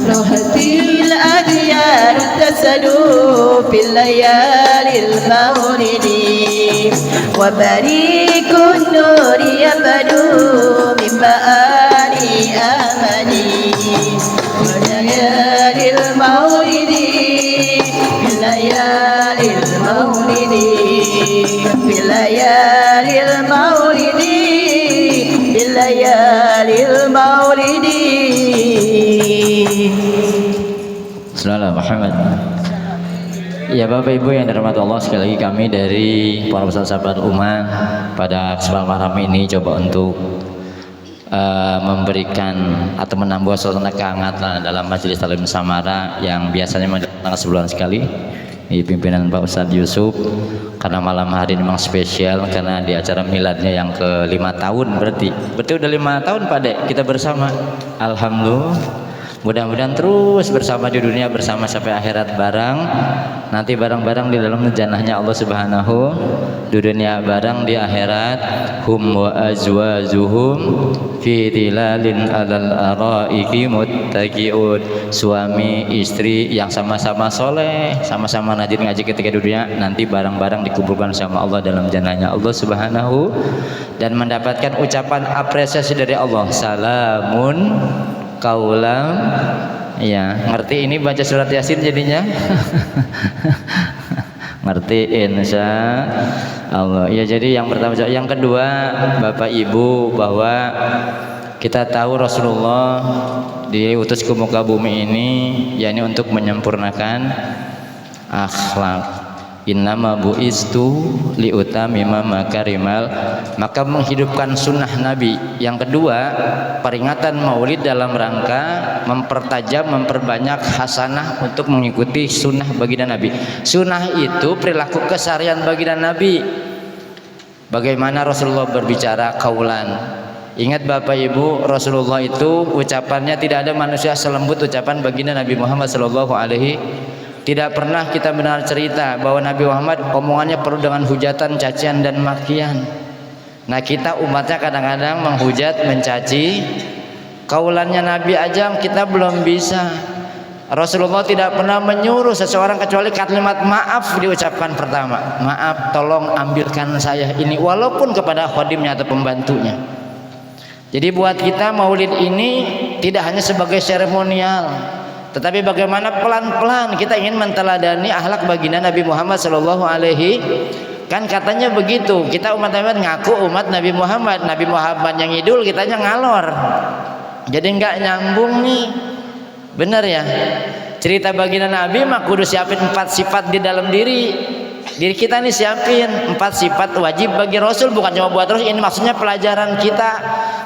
Rohatil adiyar tasadu fil layalil maulidi wa barikun nuri yabadu min ma'ani amani wa layalil maulidi fil layalil maulidi fil layalil maulidi fil layalil maulidi. Sallallahu Muhammad. Ya Bapak Ibu yang dirahmati Allah, sekali lagi kami dari para peserta sahabat umat pada kesempatan malam ini coba untuk memberikan atau menambah suasana kehangatan dalam majelis taklim Samara yang biasanya mendatangkan sebulan sekali di pimpinan Pak Ustadz Yusuf. Karena malam hari ini memang spesial karena di acara miladnya yang ke-5 tahun, berarti udah 5 tahun Pak Dek kita bersama. Alhamdulillah. Mudah-mudahan terus bersama di dunia, bersama sampai akhirat bareng. Nanti bareng-bareng di dalam jannahnya Allah Subhanahu. Di dunia bareng, di akhirat hum wa azwajuhum fi tilalin alal araiki muttaqiun. Suami istri yang sama-sama soleh, sama-sama rajin ngaji ketika di dunia, nanti bareng-bareng dikumpulkan sama Allah dalam jannahnya Allah Subhanahu, dan mendapatkan ucapan apresiasi dari Allah, salamun kaulam. Ya, ngerti ini baca surat Yasin jadinya? Ngerti insya Allah. Ya, jadi yang pertama. Yang kedua Bapak Ibu, bahwa kita tahu Rasulullah diutus ke muka bumi ini yakni untuk menyempurnakan akhlak. Innama bu'istu liutamima makarimal, maka menghidupkan sunnah Nabi. Yang kedua, peringatan Maulid dalam rangka mempertajam, memperbanyak hasanah untuk mengikuti sunnah baginda Nabi. Sunnah itu perilaku keseharian baginda Nabi. Bagaimana Rasulullah berbicara kaulan. Ingat Bapak Ibu, Rasulullah itu ucapannya tidak ada manusia selembut ucapan baginda Nabi Muhammad sallallahu alaihi. Tidak pernah kita mendengar cerita bahwa Nabi Muhammad omongannya penuh dengan hujatan, cacian dan makian. Nah, kita umatnya kadang-kadang menghujat, mencaci. Kaulannya Nabi aja kita belum bisa. Rasulullah tidak pernah menyuruh seseorang kecuali kalimat maaf diucapkan pertama. Maaf, tolong ambilkan saya ini, walaupun kepada khadimnya atau pembantunya. Jadi buat kita Maulid ini tidak hanya sebagai seremonial, tetapi bagaimana pelan-pelan kita ingin menteladani akhlak baginda Nabi Muhammad sallallahu alaihi. Kan katanya begitu, kita umat Nabi ngaku umat Nabi Muhammad. Nabi Muhammad yang idul, kitanya ngalor. Jadi nggak nyambung nih. Bener ya? Cerita baginda Nabi mah kudu siapin 4 sifat di dalam diri. Diri kita nih siapin 4 sifat wajib bagi Rasul, bukan cuma buat Rasul. Ini maksudnya pelajaran kita.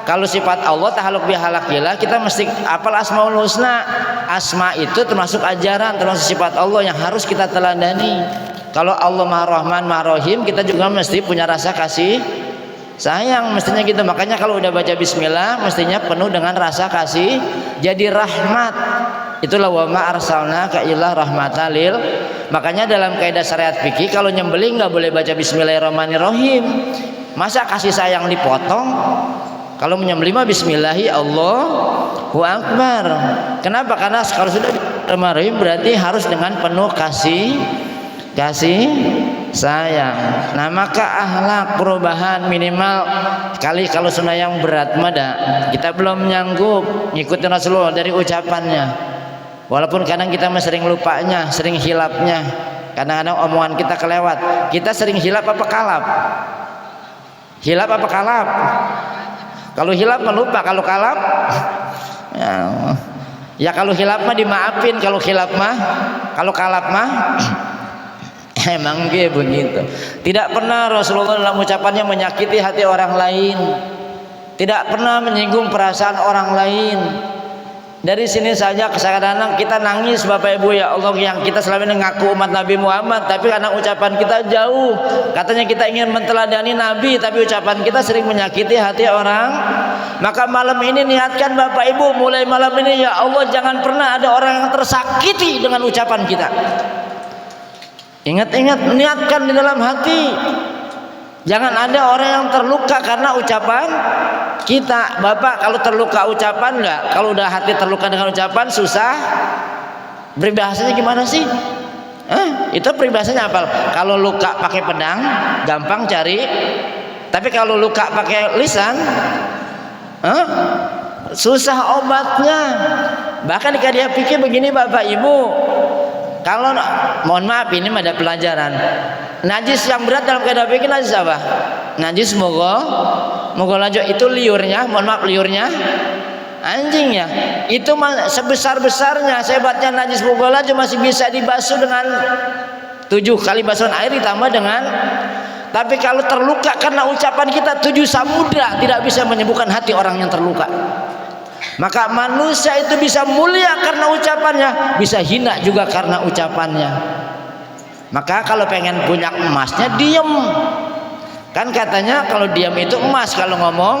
Kalau sifat Allah tahaluk bihalakillah, kita mesti apal asmaul husna. Asma itu termasuk ajaran, termasuk sifat Allah yang harus kita teladani. Kalau Allah Maha Rahman Maha Rahim, kita juga mesti punya rasa kasih sayang, mestinya gitu. Makanya kalau udah baca bismillah mestinya penuh dengan rasa kasih, jadi rahmat. Itulah wa ma arsalnaka illa rahmatan lil. Makanya dalam kaidah syariat fikih kalau nyembelih nggak boleh baca bismillahirrahmanirrahim. Masa kasih sayang dipotong? Kalau menyembelih mah bismillahi Allahu akbar. Kenapa? Karena kalau sudah bismillahirrahmanirrahim berarti harus dengan penuh kasih sayang. Nah maka akhlak perubahan minimal kali kalau sunnah yang berat mada kita belum nyanggup ngikutin Rasulullah dari ucapannya, walaupun kadang kita sering lupanya, sering hilapnya, kadang-kadang omongan kita kelewat. Kita sering hilap apa kalap? Hilap apa kalap? Kalau hilap melupa, kalau kalap ya kalau hilap mah dimaafin, kalau hilap mah, kalau kalap mah emang dia begitu. Tidak pernah Rasulullah dalam ucapannya menyakiti hati orang lain, tidak pernah menyinggung perasaan orang lain. Dari sini saja kadang-kadang kita nangis Bapak Ibu ya Allah, yang kita selama ini ngaku umat Nabi Muhammad tapi karena ucapan kita jauh. Katanya kita ingin menteladani Nabi tapi ucapan kita sering menyakiti hati orang. Maka malam ini niatkan Bapak Ibu, mulai malam ini ya Allah jangan pernah ada orang yang tersakiti dengan ucapan kita. Ingat-ingat, niatkan di dalam hati. Jangan ada orang yang terluka karena ucapan kita. Bapak kalau terluka ucapan enggak? Kalau udah hati terluka dengan ucapan susah. Peribahasanya gimana sih? Itu peribahasanya apa? Kalau luka pakai pedang gampang cari. Tapi kalau luka pakai lisan susah obatnya. Bahkan dia pikir begini Bapak Ibu, kalau mohon maaf ini ada pelajaran. Najis yang berat dalam keadaan fikih najis apa? Najis mogolajo itu liurnya, mohon maaf liurnya anjingnya. Itu sebesar-besarnya, sehebatnya najis mogolajo masih bisa dibasuh dengan 7 kali basuhan air ditambah dengan. Tapi kalau terluka karena ucapan kita 7 samudra tidak bisa menyembuhkan hati orang yang terluka. Maka manusia itu bisa mulia karena ucapannya, bisa hina juga karena ucapannya. Maka kalau pengen punya emasnya diem. Kan katanya kalau diam itu emas, kalau ngomong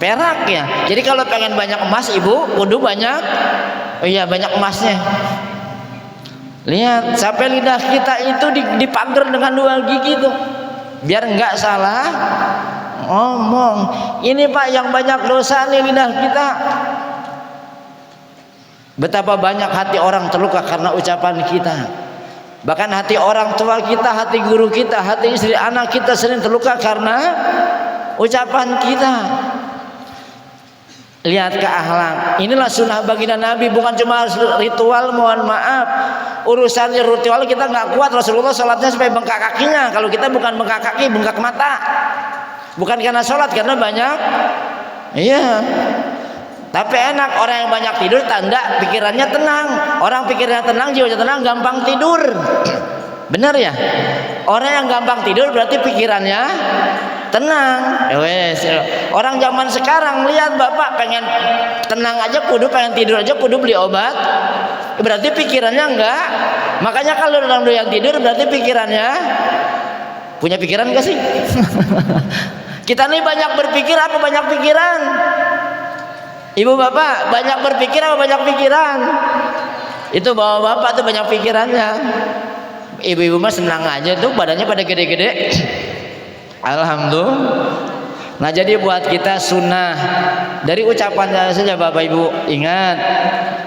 perak ya. Jadi kalau pengen banyak emas Ibu kudu banyak, banyak emasnya. Lihat sampai lidah kita itu dipagar dengan 2 gigi tuh, biar enggak salah ngomong. Ini Pak yang banyak dosa nih lidah kita. Betapa banyak hati orang terluka karena ucapan kita. Bahkan hati orang tua kita, hati guru kita, hati istri anak kita sering terluka karena ucapan kita. Lihat ke akhlak. Inilah sunnah baginda Nabi, bukan cuma ritual. Mohon maaf, urusan ritual kita nggak kuat. Rasulullah sholatnya sampai bengkak kakinya. Kalau kita bukan bengkak kaki, bengkak mata. Bukan karena sholat, karena banyak. Iya. Tapi enak orang yang banyak tidur tanda pikirannya tenang. Orang pikirannya tenang, jiwanya tenang, gampang tidur. Benar ya? Orang yang gampang tidur berarti pikirannya tenang. Orang zaman sekarang lihat Bapak pengen tenang aja kudu, pengen tidur aja kudu beli obat. Berarti pikirannya enggak. Makanya kalau orang yang tidur berarti pikirannya punya pikiran enggak sih? Kita nih banyak berpikir apa banyak pikiran? Ibu bapak banyak berpikir apa banyak pikiran? Itu bawa bapak tuh banyak pikirannya. Ibu-ibu mah senang aja tuh badannya pada gede-gede. Alhamdulillah. Nah jadi buat kita sunnah dari ucapan saja Bapak Ibu, ingat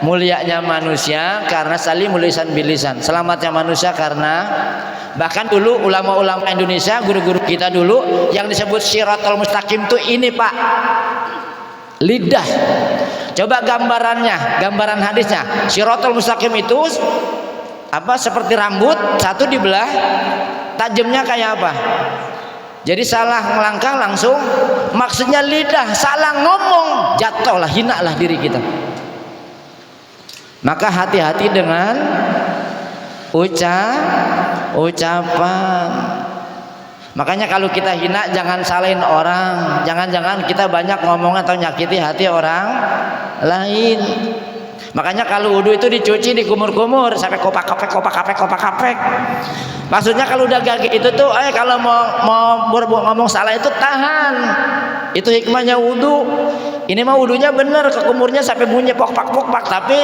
mulianya manusia karena salim lisan bilisan, selamatnya manusia karena bahkan dulu ulama-ulama Indonesia, guru-guru kita dulu yang disebut Shiratal Mustaqim tuh ini Pak, lidah. Coba gambarannya, gambaran hadisnya. Shiratal Mustaqim itu apa? Seperti rambut satu dibelah, tajamnya kayak apa? Jadi salah melangkah langsung, maksudnya lidah salah ngomong jatuhlah, hina lah diri kita. Maka hati-hati dengan ucapan. Makanya kalau kita hina jangan salahin orang, jangan-jangan kita banyak ngomong atau nyakiti hati orang lain. Makanya kalau wudhu itu dicuci, dikumur-kumur sampai kopak-kopek. Maksudnya kalau udah gagik itu tuh, kalau mau ngomong salah itu tahan. Itu hikmahnya wudhu. Ini mah wudhunya bener, kekumurnya sampai bunyi pok-pak, tapi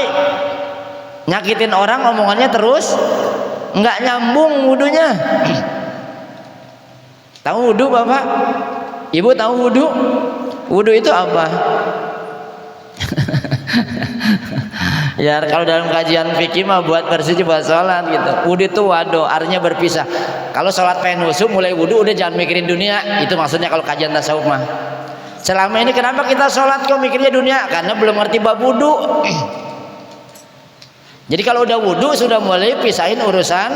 nyakitin orang omongannya terus, nggak nyambung wudhunya. Tahu wudhu Bapak? Ibu tahu wudhu? Wudhu itu apa? Ya kalau dalam kajian fikih mah buat bersih buat sholat gitu. Wudu itu wado, artinya berpisah. Kalau sholat pengen wusuk mulai wudu udah jangan mikirin dunia. Itu maksudnya kalau kajian tasawuf mah. Selama ini kenapa kita sholat kok mikirnya dunia? Karena belum ngerti bab wudu. Jadi kalau udah wudu sudah mulai pisahin urusan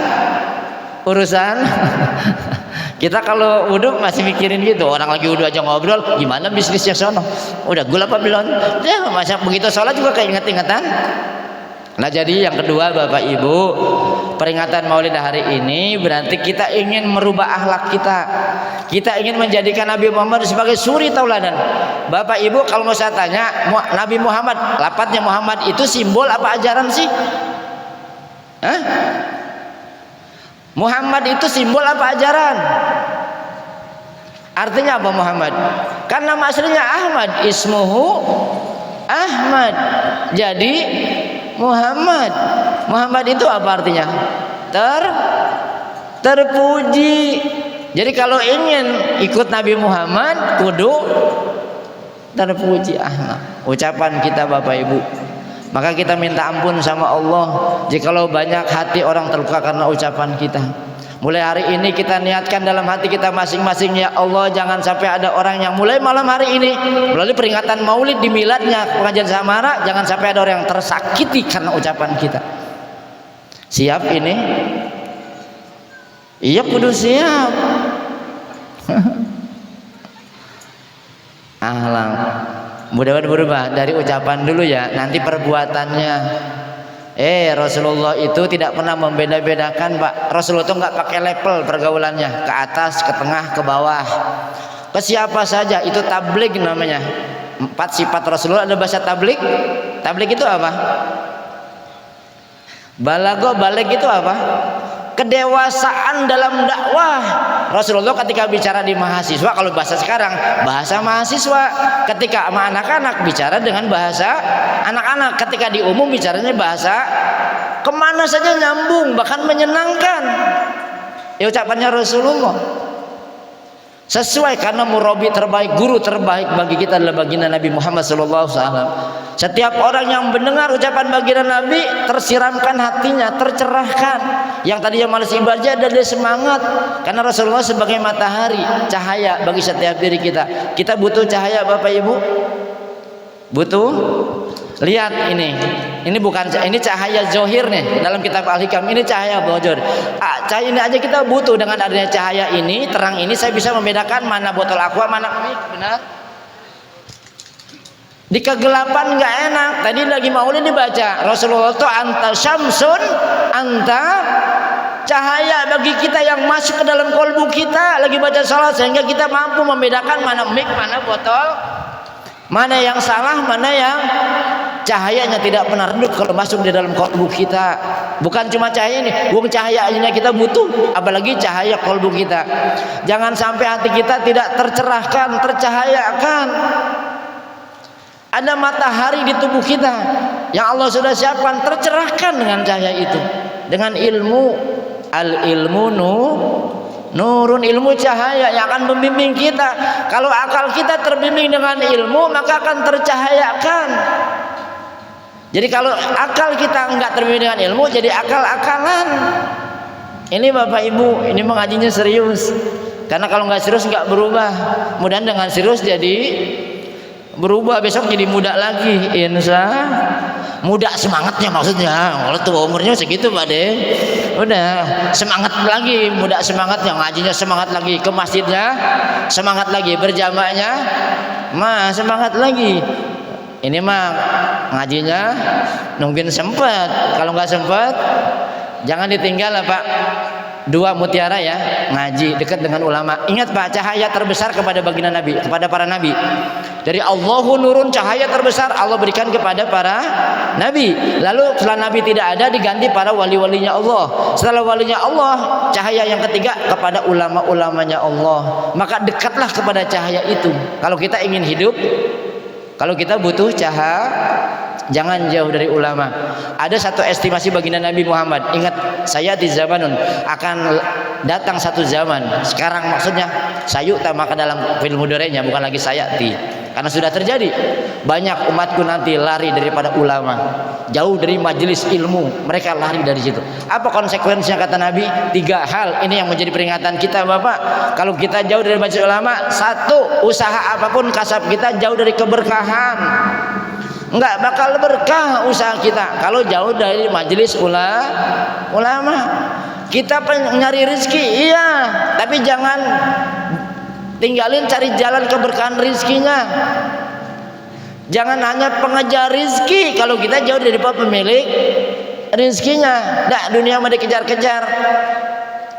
kita kalau wudu masih mikirin gitu. Orang lagi wudu aja ngobrol, gimana bisnisnya sono? Udah gula apa belum? Ya masa begitu sholat juga kayak inget-ingetan. Nah jadi yang kedua Bapak Ibu, peringatan Maulid hari ini berarti kita ingin merubah akhlak kita. Kita ingin menjadikan Nabi Muhammad sebagai suri tauladan. Bapak Ibu kalau mau saya tanya, Nabi Muhammad, lafadznya Muhammad itu simbol apa ajaran sih? Hah? Muhammad itu simbol apa ajaran? Artinya apa Muhammad? Kan nama aslinya Ahmad, ismuhu Ahmad. Jadi Muhammad itu apa artinya? Terpuji. Jadi kalau ingin ikut Nabi Muhammad kudu terpuji Ahmad. Ucapan kita Bapak Ibu. Maka kita minta ampun sama Allah jikalau banyak hati orang terluka karena ucapan kita. Mulai hari ini kita niatkan dalam hati kita masing-masing, ya Allah jangan sampai ada orang yang mulai malam hari ini melalui peringatan Maulid di miladnya pengajian Samara, jangan sampai ada orang yang tersakiti karena ucapan kita. Siap ini? Iya kudu siap. Alang. Mudah-mudahan berubah dari ucapan dulu ya, nanti perbuatannya. Rasulullah itu tidak pernah membeda-bedakan Pak. Rasulullah itu nggak pakai level pergaulannya, ke atas, ke tengah, ke bawah, ke siapa saja. Itu tabligh namanya. 4 sifat Rasulullah ada bahasa tabligh. Tabligh itu apa? Balik itu apa? Kedewasaan dalam dakwah. Rasulullah ketika bicara di mahasiswa, kalau bahasa sekarang bahasa mahasiswa. Ketika sama anak-anak bicara dengan bahasa anak-anak. Ketika di umum bicaranya bahasa kemana saja nyambung, bahkan menyenangkan. Ya ucapannya Rasulullah sesuai, karena murabi terbaik, guru terbaik bagi kita adalah baginda Nabi Muhammad SAW. Setiap orang yang mendengar ucapan baginda Nabi tersiramkan hatinya, tercerahkan. Yang tadinya malas ibadah ada semangat, karena Rasulullah sebagai matahari, cahaya bagi setiap diri kita. Kita butuh cahaya Bapak Ibu, butuh. Lihat ini bukan, ini cahaya zohir nih dalam kitab Al-Hikam, ini cahaya bojor. Cahaya ini aja kita butuh. Dengan adanya cahaya ini, terang ini, saya bisa membedakan mana botol aqua, mana mic. Benar? Di kegelapan nggak enak. Tadi lagi Maulid dibaca Rasulullah itu anta syamsun, anta cahaya bagi kita yang masuk ke dalam kolbu kita lagi baca salat, sehingga kita mampu membedakan mana mic, mana botol, mana yang salah, mana yang cahayanya tidak pernah redup kalau masuk di dalam kolbu kita. Bukan cuma cahaya ini, bukan cahayanya kita butuh, apalagi cahaya kolbu kita. Jangan sampai hati kita tidak tercerahkan, tercahayakan. Ada matahari di tubuh kita yang Allah sudah siapkan, tercerahkan dengan cahaya itu, dengan ilmu. Al ilmu nurun, ilmu cahaya yang akan membimbing kita. Kalau akal kita terbimbing dengan ilmu, maka akan tercahayakan. Jadi kalau akal kita enggak terbimbing dengan ilmu, jadi akal-akalan. Ini Bapak Ibu, ini mengajinya serius. Karena kalau nggak serius nggak berubah. Mudah-mudahan dengan serius jadi berubah, besok jadi muda lagi. Insya muda semangatnya maksudnya. Kalau tuh umurnya segitu Pak De, udah semangat lagi, muda semangatnya, ngajinya semangat lagi, ke masjidnya semangat lagi, berjamaahnya semangat lagi. Ini mah ngajinya nungguin sempat. Kalau nggak sempat jangan ditinggal lah Pak. 2 mutiara ya, ngaji dekat dengan ulama. Ingat Pak, cahaya terbesar kepada baginda Nabi, kepada para nabi. Dari Allahu nurun, cahaya terbesar Allah berikan kepada para nabi. Lalu setelah nabi tidak ada, diganti para wali-walinya Allah. Setelah walinya Allah, cahaya yang ketiga kepada ulama-ulamanya Allah. Maka dekatlah kepada cahaya itu. Kalau kita ingin hidup, kalau kita butuh cahaya, jangan jauh dari ulama. Ada satu estimasi baginda Nabi Muhammad. Ingat, saya di zamanun, akan datang satu zaman. Sekarang maksudnya sayu'ta, maka dalam film mudorenya bukan lagi sayati. Karena sudah terjadi banyak umatku nanti lari daripada ulama, jauh dari majelis ilmu, mereka lari dari situ. Apa konsekuensinya kata Nabi? 3 hal ini yang menjadi peringatan kita Bapak. Kalau kita jauh dari majelis ulama, 1, usaha apapun kasab kita jauh dari keberkahan. Enggak bakal berkah usaha kita kalau jauh dari majelis ulama. Kita nyari rezeki, iya, tapi jangan tinggalin cari jalan keberkahan rizkinya. Jangan hanya pengejar rizki kalau kita jauh dari pemilik rizkinya. Nah, dunia mau dikejar-kejar,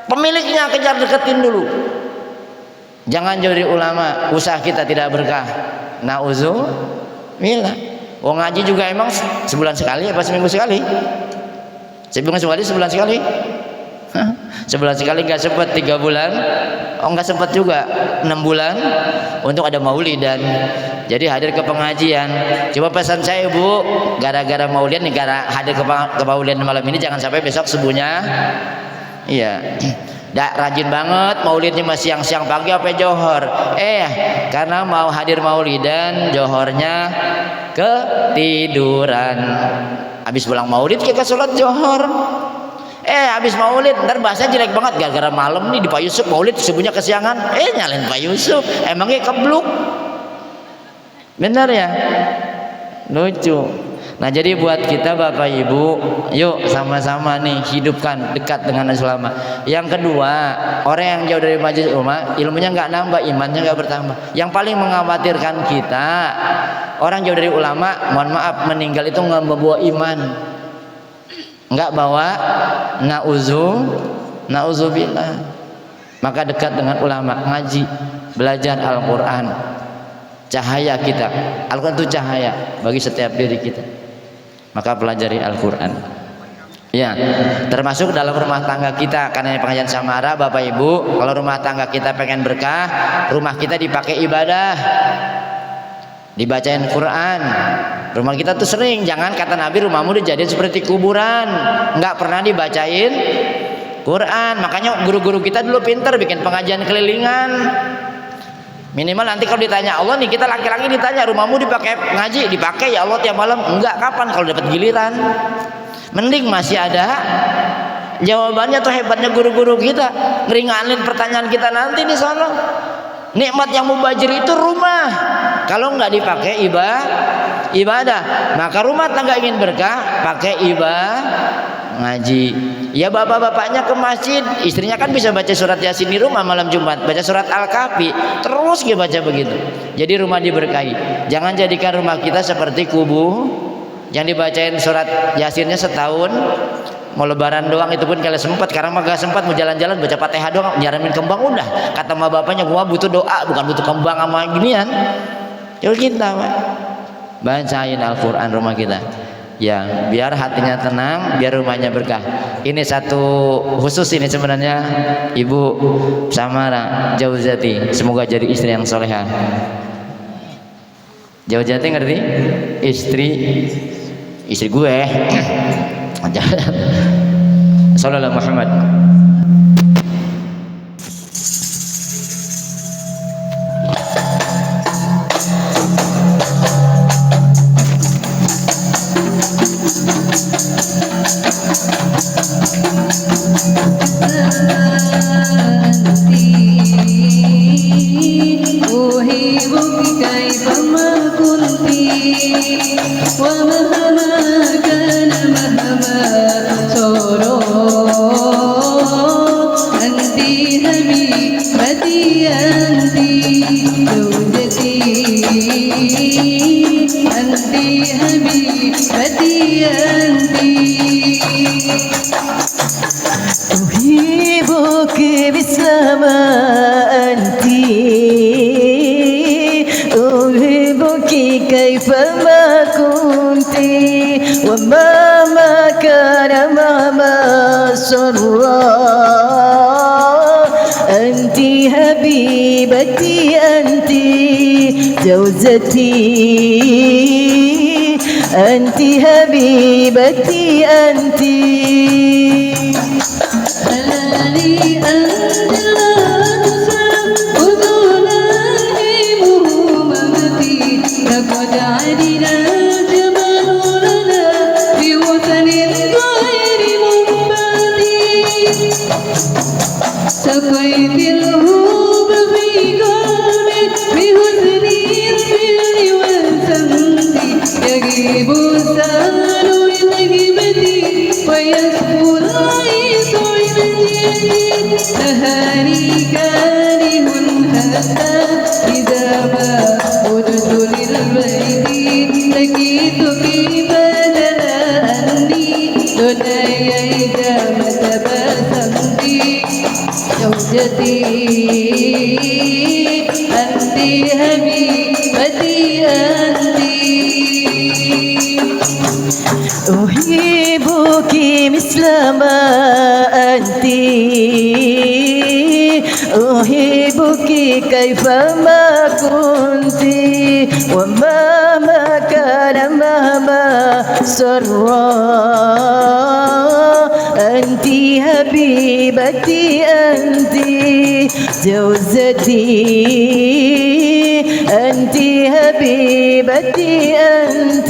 pemiliknya kejar, deketin dulu. Jangan jauh dari ulama, usaha kita tidak berkah. Nauzubillah. Wong ngaji juga emang sebulan sekali apa seminggu sekali? Sebulan sekali. Sebulan sekali nggak sempat 3 bulan, nggak sempat juga 6 bulan untuk ada maulidan. Jadi hadir ke pengajian. Coba pesan saya Bu, gara-gara maulidan nih, hadir ke maulidan malam ini jangan sampai besok subuhnya. Iya. Rajin banget maulidnya masih siang pagi apa johor. Karena mau hadir maulidan, johornya ketiduran. Habis pulang maulid kita sholat johor. Habis maulid ntar bahasa jelek banget, gara-gara malam nih di Pak Yusuf maulid subuhnya kesiangan, nyalain Pak Yusuf, emangnya kebluk. Bener ya? Lucu. Nah, jadi buat kita Bapak Ibu, yuk sama-sama nih hidupkan dekat dengan ulama. Yang kedua, orang yang jauh dari majelis ulama, ilmunya nggak nambah, imannya nggak bertambah. Yang paling mengkhawatirkan kita, orang jauh dari ulama, mohon maaf, meninggal itu nggak membawa iman, nggak bawa nauzubillah. Maka dekat dengan ulama, ngaji, belajar Al-Quran, cahaya kita. Al-Quran itu cahaya bagi setiap diri kita, maka pelajari Al-Quran. Ya, termasuk dalam rumah tangga kita. Karena pengajian Samara Bapak Ibu, kalau rumah tangga kita pengen berkah, rumah kita dipakai ibadah, dibacain Quran. Rumah kita tuh sering, jangan kata Nabi rumahmu dijadiin seperti kuburan, nggak pernah dibacain Quran. Makanya guru-guru kita dulu pinter bikin pengajian kelilingan. Minimal nanti kalau ditanya Allah nih, kita laki-laki ditanya rumahmu dipakai ngaji, dipakai ya Allah tiap malam? Enggak, kapan? Kalau dapat giliran. Mending masih ada jawabannya. Tuh hebatnya guru-guru kita, ngeringanin pertanyaan kita nanti di sana. Nikmat yang mubajir itu rumah, kalau nggak dipakai ibadah. Maka rumah tangga ingin berkah, pakai ngaji. Ya bapak-bapaknya ke masjid, istrinya kan bisa baca surat Yasin di rumah malam Jumat, baca surat Al-Kahfi, terus dia baca begitu. Jadi rumah diberkahi. Jangan jadikan rumah kita seperti kubu yang dibacain surat Yasinnya setahun, mau lebaran doang, itu pun kalau sempat. Karena mah gak sempat, mau jalan-jalan baca Fatihah doang, nyaramin kembang udah. Kata sama bapaknya, gua butuh doa, bukan butuh kembang sama ginian. Coba kita bacain Al-Quran rumah kita, ya biar hatinya tenang, biar rumahnya berkah. Ini satu khusus ini sebenarnya Ibu Samara Jauzati, semoga jadi istri yang solehah. Jauzati ngerti? Istri gue. Sallallahu Muhammad. أنت حبيبتي أنت أنت لقد عدنا جمالنا بوطن غير منبادي سقيت الهوب في قلبي بحزن الفعل والسمد يغيب السهل من غيبتي ويسكو العيس عندي نهاني كاره حتى إذا ما عدت للبيت لقيتك بدلا أني دنيا إذا ما تبسمت زوجتي أنت حبيبتي أنت أحبك مثل ما أنت أحبك كيفما كنت ومهما كان مهما سرى أنت حبيبتي أنت زوجتي أنت حبيبتي أنت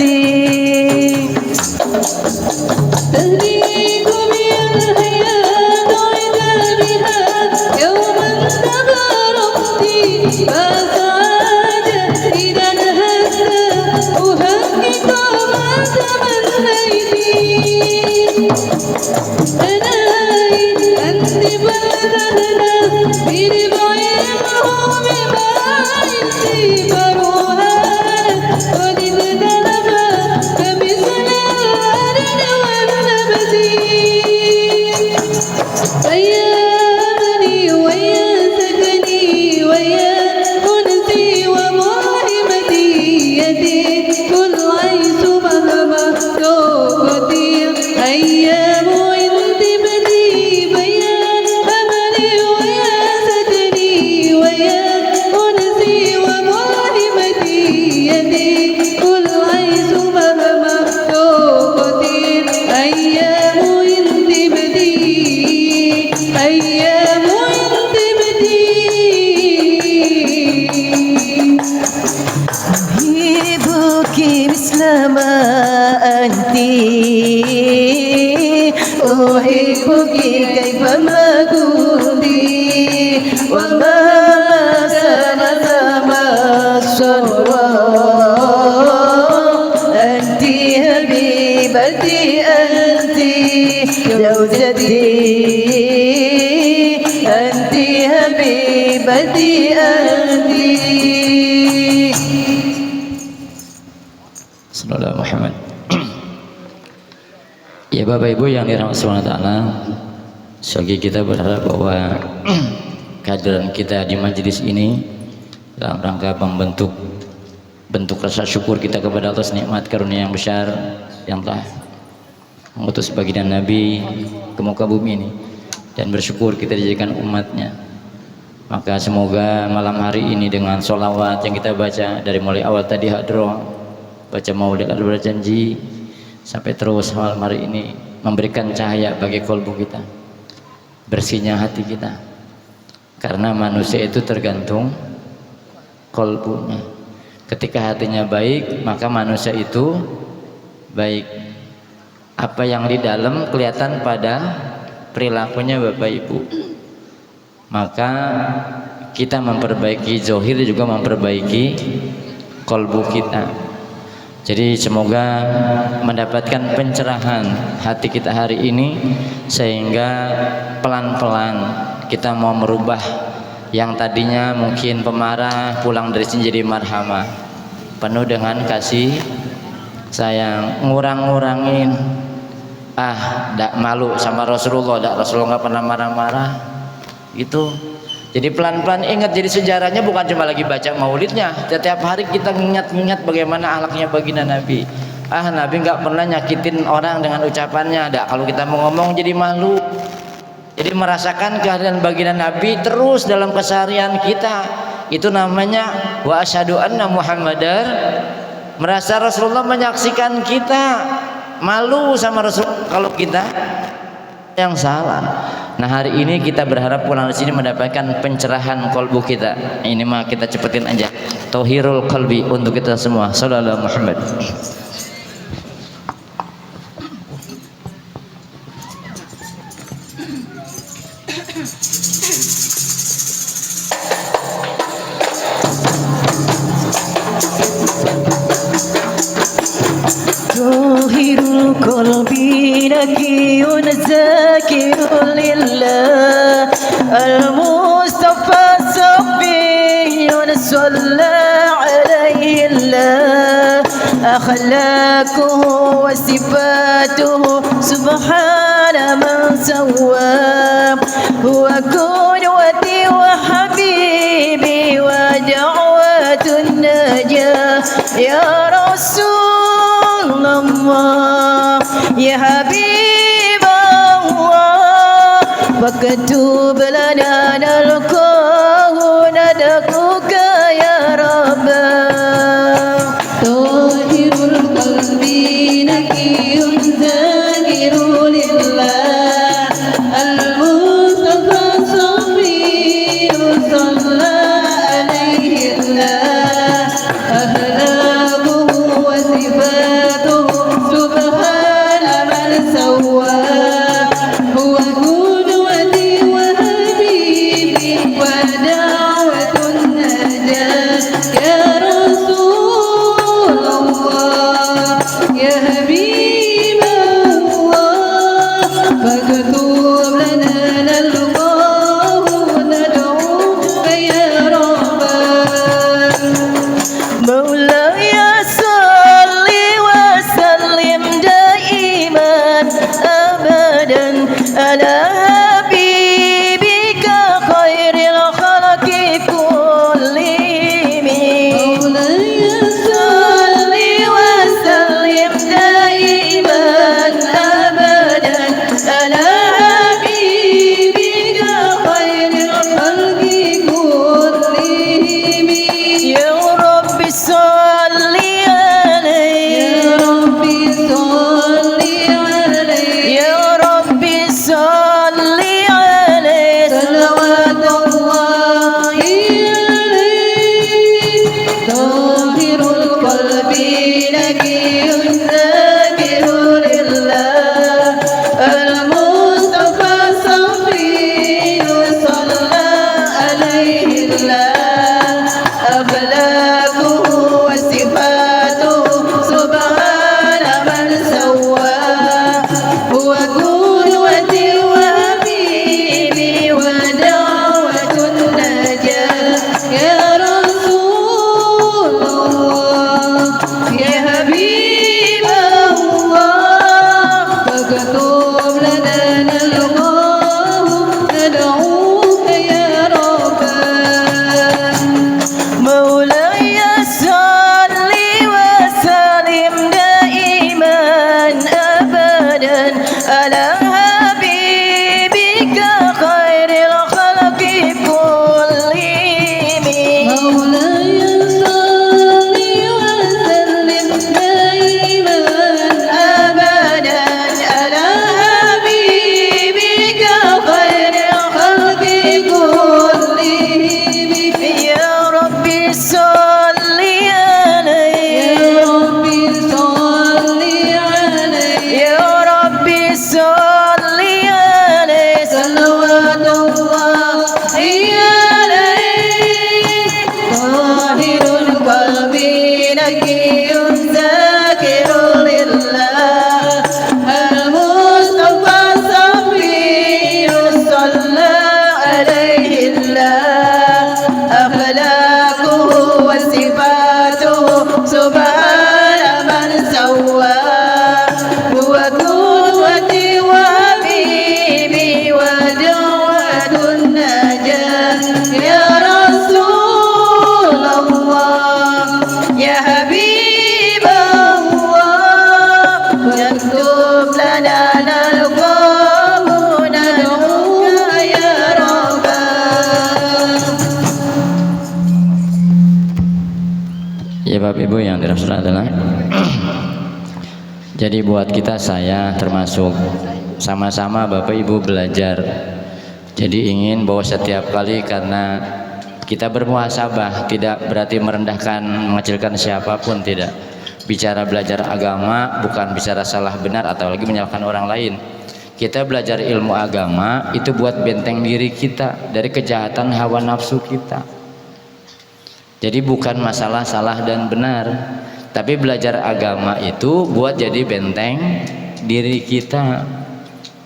تهديك بها الحياة عتابها يوما تباركت فسعادة إذا انهزت أهكك ما تمنيت أناي أنت بلدنا بربع المهوم باعث بروهانا قد ازدلفا كمثل الورد والنبت أيامني ويا سكني ويا أنسي وموهبتي يدي كل عيس مهما توقتي أيام انتبتي بيان أملي ويا سكني ويا أنسي وموهبتي يدي كل عيس مهما توقتي أيام انتبتي أيام انتبتي أحبك مثل ما أنت أحبك كيفما كنت ومهما كان ما سرى أنت حبيبتي أنت زوجتي أنت حبيبتي أنت Sallallahu Muhammad. Ya Bapak Ibu yang dirahmati Allah Ta'ala, sekali kita berharap bahwa kehadiran kita di majelis ini dalam rangka membentuk bentuk rasa syukur kita kepada Allah atas nikmat karunia yang besar yang telah mengutus baginda Nabi ke muka bumi ini, dan bersyukur kita dijadikan umatnya. Maka semoga malam hari ini dengan sholawat yang kita baca dari mulai awal tadi hadroh, baca maulid lalu berjanji sampai terus malam hari ini memberikan cahaya bagi kolbu kita, bersihnya hati kita, karena manusia itu tergantung kolbunya. Ketika hatinya baik maka manusia itu baik. Apa yang di dalam kelihatan pada perilakunya Bapak Ibu. Maka kita memperbaiki zohir juga memperbaiki kolbu kita. Jadi semoga mendapatkan pencerahan hati kita hari ini, sehingga pelan-pelan kita mau merubah yang tadinya mungkin pemarah pulang dari sini jadi marhamah, penuh dengan kasih sayang, ngurang-ngurangin. Ndak malu sama Rasulullah, Rasulullah nggak pernah marah-marah gitu. Jadi pelan-pelan ingat, jadi sejarahnya bukan cuma lagi baca maulidnya, setiap hari kita ingat-ingat bagaimana akhlaknya baginda Nabi. Nabi nggak pernah nyakitin orang dengan ucapannya. Kalau kita mau ngomong jadi malu. Jadi merasakan kehadiran baginda Nabi terus dalam keseharian kita. Itu namanya wa asyhadu anna Muhammadar. Merasa Rasulullah menyaksikan kita, malu sama Rasul kalau kita yang salah. Nah hari ini kita berharap pulang di sini mendapatkan pencerahan kolbu kita. Ini mah kita cepetin aja. Tauhirul qalbi untuk kita semua. Sallallahu Muhammad. طاهر القلب نقي ذاكر لله المصطفى صفي صلى عليه الله أخلاقه وصفاته سبحان من سواه هو قدوتي وحبيبي ودعوة النجاة يا رسول الله يا حبيب الله فاكتب لنا نلقاه ندعوك يا رب طاهر القلب نقي ذاكر لله المصطفى صفي صلى عليه الله أخلاقه وصفاته سبحان من سواه هو قدوتي وحبيبي ودعوة النجاة يا رسول الله يا حبيب الله فاكتب لنا نلقاه ندعوك يا رب مولاي صل وسلم دائما أبدا على حبيبك خير الخلق كلهم مولاي صل وسلم دائما أبدا على حبيبك خير الخلق كلهم يا رب صل عليه يا ربي صل عليه يا رب صل عليه صلوات الله عليه طاهر القلب نقي ذاكر لله المصطفى صفي صلى عليه الله أخلاقه وصفاته سبحان من سواه هو قدوتي وحبيبي ودعوة النجاة يا رسول الله يا حبيب الله فاكتب لنا نلقاه ندعوك يا رب مولاي صل وسلم دائما أبدا على حبيبك خير الخلق كلهم مولاي صل وسلم دائما أبدا على حبيبك خير الخلق كلهم يا ربي صل عليه يا ربي صل عليه يا ربي صل عليه صلوات الله عليه طاهر القلب نقي ذاكر لله المصطفى صفي صلى عليه الله أخلاقه وصفاته سبحان من سواه هو قدوتي وحبيبي ودعوة النجاة يا رسول الله يا حبيب الله واكتب لنا نلقاه ندعوك يا رب Ya Bapak Ibu yang dirahmati adalah jadi buat kita saya termasuk sama-sama Bapak Ibu belajar Jadi ingin bahwa setiap kali, karena kita bermuhasabah tidak berarti merendahkan, mengecilkan siapapun, tidak. Bicara belajar agama bukan bicara salah benar atau lagi menyalahkan orang lain. Kita belajar ilmu agama itu buat benteng diri kita dari kejahatan hawa nafsu kita. Jadi bukan masalah salah dan benar, tapi belajar agama itu buat jadi benteng diri kita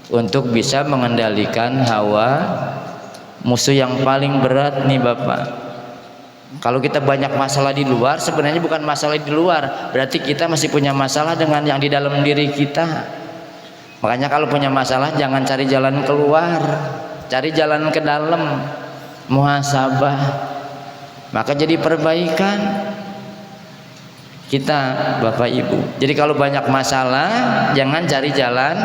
untuk bisa mengendalikan hawa musuh yang paling berat nih Bapak. Kalau kita banyak masalah di luar, sebenarnya bukan masalah di luar, berarti kita masih punya masalah dengan yang di dalam diri kita. Makanya kalau punya masalah jangan cari jalan keluar, cari jalan ke dalam, muhasabah, maka jadi perbaikan kita Bapak Ibu. Jadi kalau banyak masalah jangan cari jalan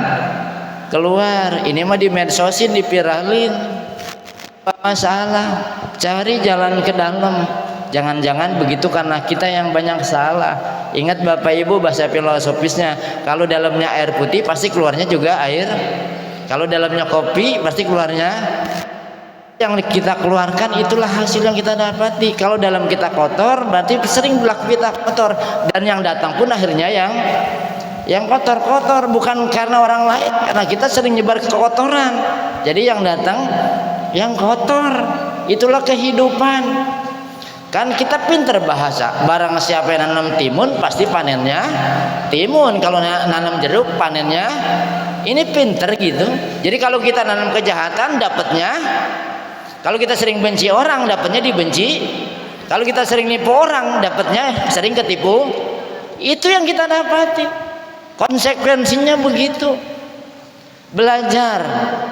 keluar. Ini mah di medsosin, dipiralin masalah, cari jalan ke dalam. Jangan-jangan begitu karena kita yang banyak salah. Ingat Bapak Ibu bahasa filosofisnya, kalau dalamnya air putih pasti keluarnya juga air. Kalau dalamnya kopi pasti keluarnya, yang kita keluarkan itulah hasil yang kita dapati. Kalau dalam kita kotor berarti sering berlaku kita kotor, dan yang datang pun akhirnya yang kotor-kotor, bukan karena orang lain, karena kita sering nyebar kekotoran. Jadi yang datang yang kotor. Itulah kehidupan. Kan kita pinter bahasa, barang siapa yang nanam timun pasti panennya timun. Kalau nanam jeruk panennya ini, pinter gitu. Jadi kalau kita nanam kejahatan dapatnya, kalau kita sering benci orang dapatnya dibenci, kalau kita sering nipu orang dapatnya sering ketipu. Itu yang kita dapati, konsekuensinya begitu. Belajar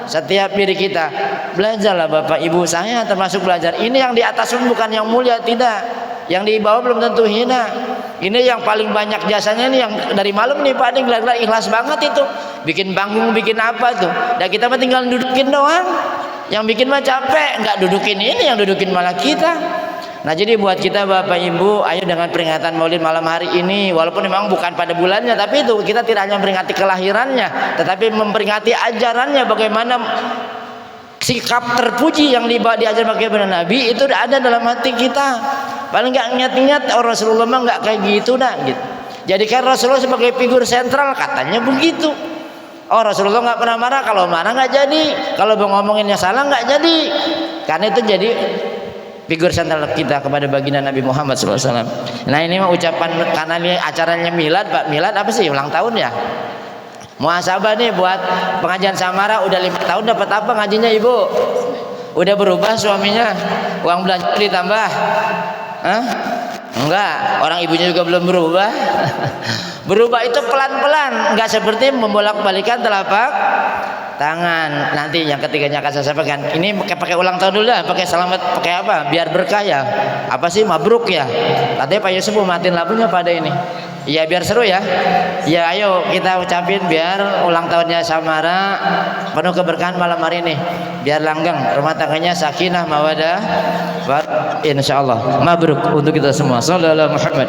setiap diri kita, belajarlah Bapak Ibu. Saya termasuk belajar. Ini yang di atas pun bukan yang mulia, tidak. Yang di bawah belum tentu hina. Ini yang paling banyak jasanya nih, yang dari malam nih Pak, ini gelar-gelar ikhlas banget itu. Bikin panggung, bikin apa tuh. Dan kita mah tinggal dudukin doang. Yang bikin mah capek, nggak dudukin ini, yang dudukin malah kita. Nah jadi buat kita Bapak Ibu, ayo dengan peringatan Maulid malam hari ini, walaupun memang bukan pada bulannya, tapi itu kita tidak hanya memperingati kelahirannya, tetapi memperingati ajarannya, bagaimana sikap terpuji yang diajar bagaimana Nabi itu ada dalam hati kita. Paling nggak ingat-ingat Rasulullah mah nggak kayak gitu dah gitu. Jadikan Rasulullah sebagai figur sentral, katanya begitu. Oh Rasulullah nggak pernah marah, kalau marah nggak jadi, kalau ngomonginnya salah nggak jadi. Karena itu jadi figur sentral kita kepada baginda Nabi Muhammad SAW. Nah ini mah ucapan, karena ini acaranya milad Pak. Milad apa sih, ulang tahun ya. Muhasabah nih buat pengajian Samara, udah 5 tahun dapat apa ngajinya Ibu? Udah berubah suaminya, uang belanja ditambah? Hah? Enggak, orang ibunya juga belum berubah. Berubah itu pelan-pelan, enggak seperti membolak-balikan telapak tangan. Nanti yang ketiganya akan saya sampaikan. Ini pakai ulang tahun dulu lah, pakai selamat, pakai apa? Biar berkah ya. Apa sih, mabruk ya? Katanya Pak Yusuf mau matiin lampunya pada ini. Iya biar seru ya. Ya ayo kita ucapin biar ulang tahunnya Samara penuh keberkahan malam hari ini. Biar langgeng, rumah tangganya sakinah mawadah. Insyaallah. Mabruk untuk kita semua. Sallallahu Muhammad.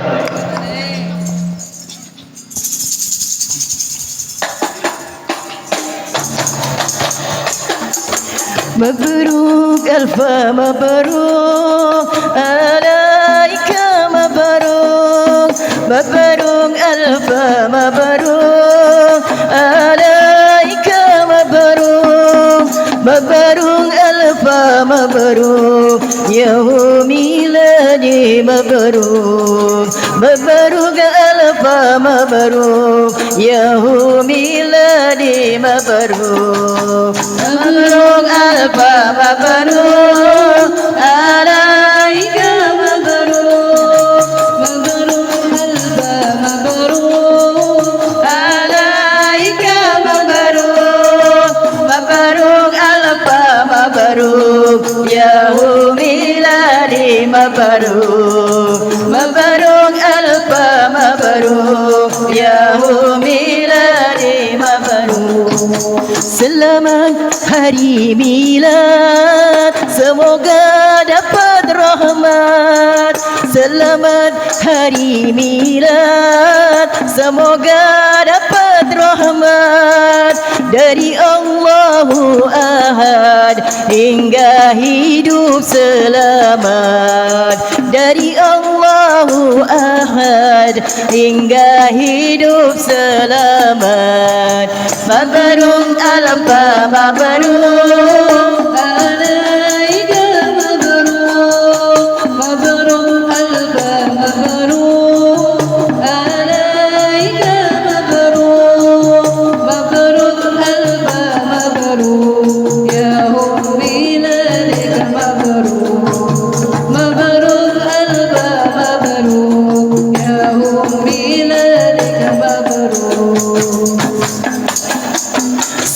مبروك ألف مبروك عليك مبروك مبروك ألف مبروك عليك مبروك مبروك ألف مبروك يوم ميلادي مبروك مبروك ألف مبروك يوم ميلادي مبروك مبروك ألف مبروك عليك مبروك مبروك ألف مبروك عليك مبروك مبروك ألف مبروك يوم ميلادي مبروك مبروك ألف مبروك يوم ميلادي مبروك. Selamat hari milad, semoga dapat rahmat. Selamat hari milad, semoga dapat rahmat. dari Allahu Ahad hingga hidup selamat, dari Allahu Ahad hingga hidup selamat. Mabrur alfa mabrur alaika mabrur, mabrur alfa mabrur alaika mabrur, mabrur alfa mabrur ya ummi lalika mabrur, mabrur alfa mabrur ya ummi lalika mabrur.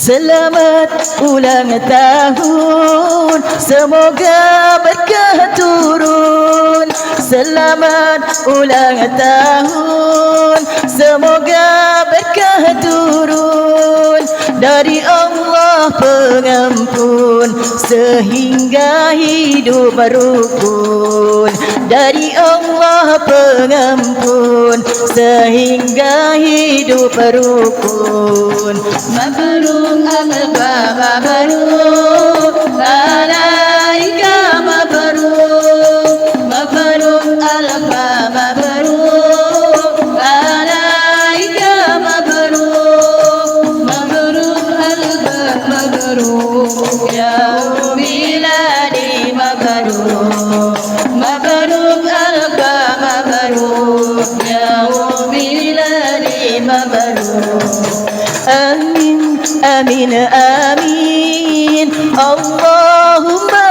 Selamat ulang tahun, semoga berkah turun. Selamat ulang tahun, semoga berkah turun. Dari Allah pengampun, sehingga hidup berukun. Dari Allah pengampun, sehingga hidup berukun. Mabrur alfa mabrur alaika mabrur, mabrur alfa mabrur alaika mabrur, mabrur alfa mabrur ya ummi ladi mabrur, mabrur alfa mabrur ya ummi ladi mabrur. Amin, amin, amin, Allahumma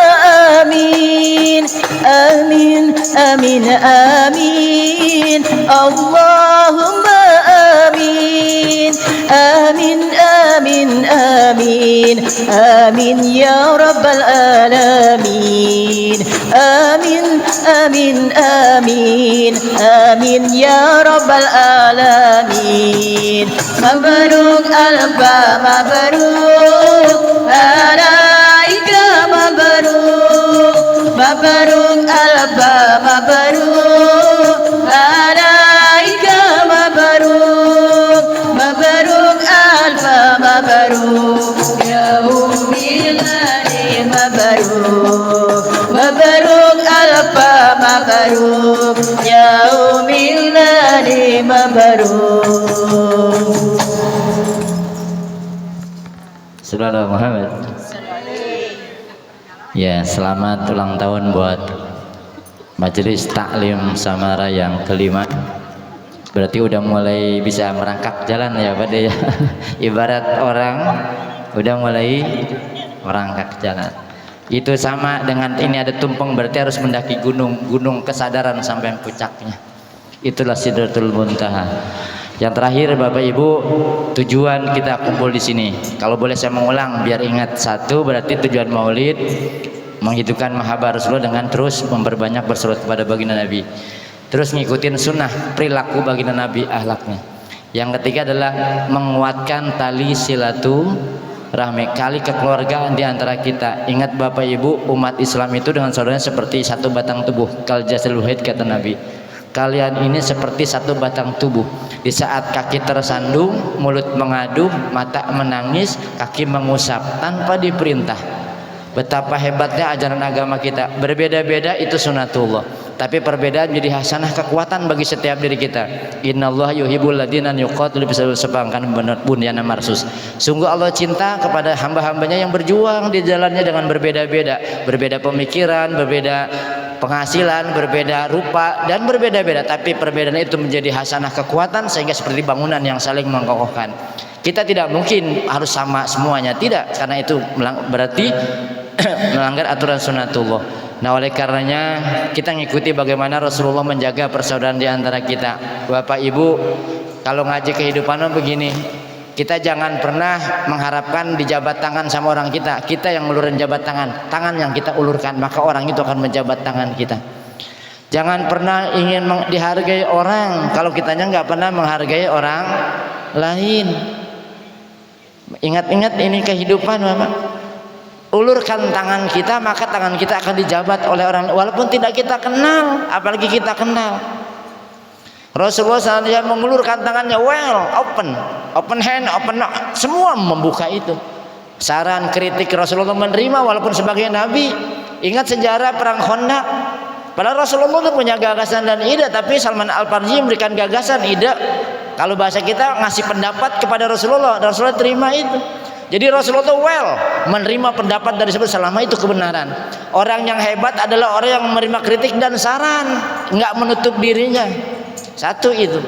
amin, amin, amin, amin, Allahumma amin, amin, amin, amin, amin ya rabbal alamin, amin, amin, amin, amin ya rabbal alamin. Mabrur alfa mabrur alaika mabrur, mabrur alfa mabrur alaika mabrur, mabrur alfa mabrur ya ummi ladi mabrur, mabrur alfa mabrur ya ummi ladi mabrur. Saudara Muhammad. Ya, selamat ulang tahun buat Majelis Taklim Samara yang kelima. Berarti udah mulai bisa merangkak jalan ya Pak ya. Ibarat orang udah mulai merangkak jalan. Itu sama dengan ini ada tumpeng, berarti harus mendaki gunung kesadaran sampai puncaknya. Itulah Sidratul Muntaha. Yang terakhir Bapak Ibu, tujuan kita kumpul di sini. Kalau boleh saya mengulang biar ingat, satu berarti tujuan Maulid menghidupkan mahabbah Rasulullah dengan terus memperbanyak bersolawat kepada baginda Nabi. Terus ngikutin sunnah perilaku baginda Nabi, akhlaknya. Yang ketiga adalah menguatkan tali silaturahmi, kali kekeluargaan di antara kita. Ingat Bapak Ibu, umat Islam itu dengan saudaranya seperti satu batang tubuh, kal jasadil wahid kata Nabi. Kalian ini seperti satu batang tubuh. Di saat kaki tersandung, mulut mengadu, mata menangis, kaki mengusap tanpa diperintah. Betapa hebatnya ajaran agama kita. Berbeda-beda itu sunatullah, tapi perbedaan jadi hasanah, kekuatan bagi setiap diri kita. Innallaha yuhibbul ladzina yuqatilu fi sabilillah sebangkan bunyana marsus. Sungguh Allah cinta kepada hamba-hambanya yang berjuang di jalannya dengan berbeda-beda, berbeda pemikiran, berbeda penghasilan, berbeda rupa dan berbeda-beda, tapi perbedaan itu menjadi hasanah, kekuatan, sehingga seperti bangunan yang saling mengokohkan. Kita tidak mungkin harus sama semuanya, tidak, karena itu berarti melanggar aturan sunatullah. Nah, oleh karenanya kita ngikuti bagaimana Rasulullah menjaga persaudaraan di antara kita. Bapak Ibu, kalau ngaji kehidupan begini, kita jangan pernah mengharapkan dijabat tangan sama orang kita. Kita yang ngulurin jabat tangan, tangan yang kita ulurkan, maka orang itu akan menjabat tangan kita. Jangan pernah ingin dihargai orang kalau kitanya nggak pernah menghargai orang lain. Ingat-ingat ini kehidupan, Bapak. Ulurkan tangan kita, maka tangan kita akan dijabat oleh orang walaupun tidak kita kenal, apalagi kita kenal. Rasulullah SAW mengulurkan tangannya, well, open hand, semua membuka itu. Saran, kritik Rasulullah menerima walaupun sebagai nabi. Ingat sejarah perang Khandaq. Padahal Rasulullah itu punya gagasan dan ide, tapi Salman Al-Farisi memberikan gagasan, ide. Kalau bahasa kita ngasih pendapat kepada Rasulullah, dan Rasulullah terima itu. Jadi Rasulullah itu menerima pendapat dari sebut selama itu kebenaran. Orang yang hebat adalah orang yang menerima kritik dan saran, nggak menutup dirinya. Satu itu.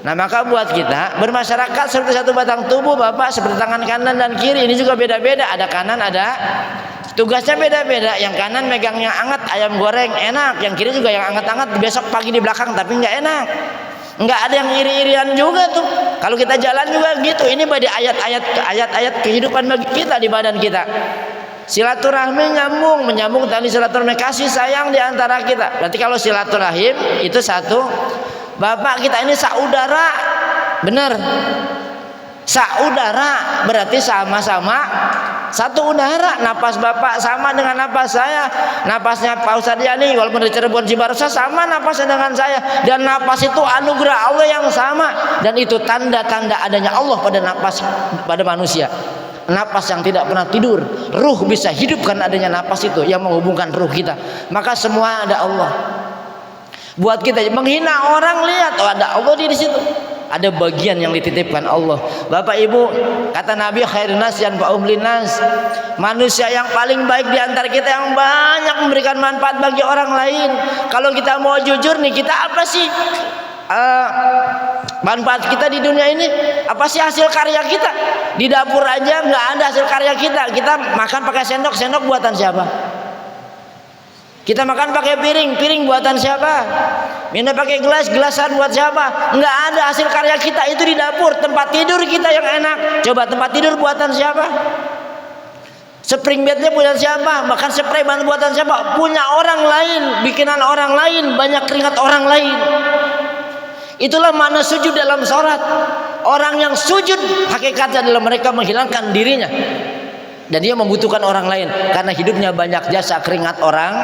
Nah maka buat kita bermasyarakat seperti satu batang tubuh, Bapak, seperti tangan kanan dan kiri. Ini juga beda-beda. Ada kanan, ada tugasnya beda-beda. Yang kanan megangnya anget, ayam goreng enak. Yang kiri juga yang anget-anget, besok pagi di belakang tapi nggak enak. Nggak ada yang iri-irian juga tuh. Kalau kita jalan juga gitu. Ini bagi ayat-ayat kehidupan bagi kita di badan kita. Silaturahmi menyambung tali silaturahmi, kasih sayang di antara kita. Berarti kalau silaturahim itu satu, Bapak kita ini saudara, benar. Saudara berarti sama-sama satu udara. Napas Bapak sama dengan napas saya. Napasnya Pak Ustadz Yani walaupun dari Cirebon Cibarusah sama napasnya dengan saya. Dan napas itu anugerah Allah yang sama. Dan itu tanda-tanda adanya Allah pada napas, pada manusia. Napas yang tidak pernah tidur. Ruh bisa hidup karena adanya napas itu yang menghubungkan ruh kita. Maka semua ada Allah. Buat kita menghina orang, lihat, oh ada Allah di situ. Ada bagian yang dititipkan Allah. Bapak Ibu, kata Nabi, khairun nas yanfa'uhum linnas. Manusia yang paling baik di antara kita yang banyak memberikan manfaat bagi orang lain. Kalau kita mau jujur nih, kita apa sih manfaat kita di dunia ini? Apa sih hasil karya kita? Di dapur aja nggak ada hasil karya kita. Kita makan pakai sendok, sendok buatan siapa? Kita makan pakai piring, piring buatan siapa? Minum pakai gelas, gelasan buat siapa? Nggak ada hasil karya kita itu di dapur. Tempat tidur kita yang enak. Coba tempat tidur buatan siapa? Spring bednya buatan siapa? Makan spray buatan siapa? Punya orang lain, bikinan orang lain, banyak keringat orang lain. Itulah makna sujud dalam sholat. Orang yang sujud hakikatnya adalah mereka menghilangkan dirinya. Dan dia membutuhkan orang lain karena hidupnya banyak jasa keringat orang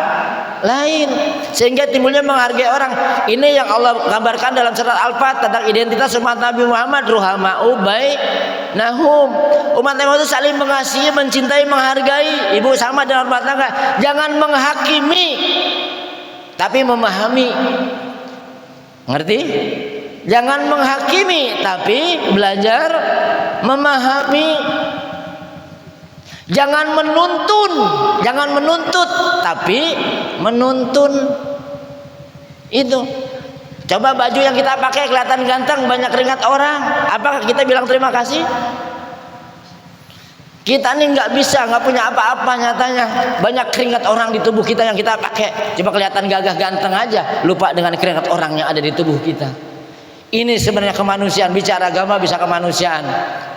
lain, sehingga timbulnya menghargai orang. Ini yang Allah gambarkan dalam surat Al-Fatihah tentang identitas umat Nabi Muhammad, ruhama'u bainahum. Umat Nabi itu saling mengasihi, mencintai, menghargai. Ibu sama dengan rumah tangga, jangan menghakimi tapi memahami. Ngerti? Jangan menghakimi tapi belajar memahami. Jangan menuntut tapi menuntun. Itu. Coba baju yang kita pakai kelihatan ganteng, banyak keringat orang, apakah kita bilang terima kasih? Kita nih nggak bisa, nggak punya apa-apa nyatanya. Banyak keringat orang di tubuh kita yang kita pakai. Coba kelihatan gagah ganteng aja, lupa dengan keringat orang yang ada di tubuh kita. Ini sebenarnya kemanusiaan. Bicara agama bisa kemanusiaan.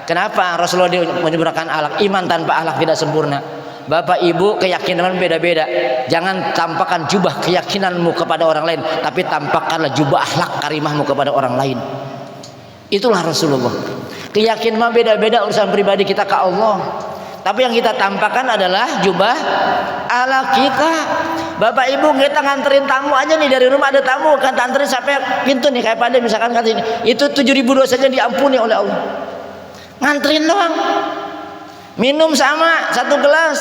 Kenapa Rasulullah menyempurnakan akhlak? Iman tanpa akhlak tidak sempurna. Bapak Ibu, keyakinan beda-beda. Jangan tampakkan jubah keyakinanmu kepada orang lain, tapi tampakkanlah jubah akhlak karimahmu kepada orang lain. Itulah Rasulullah. Keyakinan beda-beda, urusan pribadi kita ke Allah. Tapi yang kita tampakkan adalah jubah akhlak kita. Bapak Ibu, kita nganterin tamu aja nih, dari rumah ada tamu kan, anterin sampai pintu nih, kayak pada misalkan kan sini, itu 7.000 dosanya diampuni oleh Allah. Nganterin doang. Minum sama satu gelas,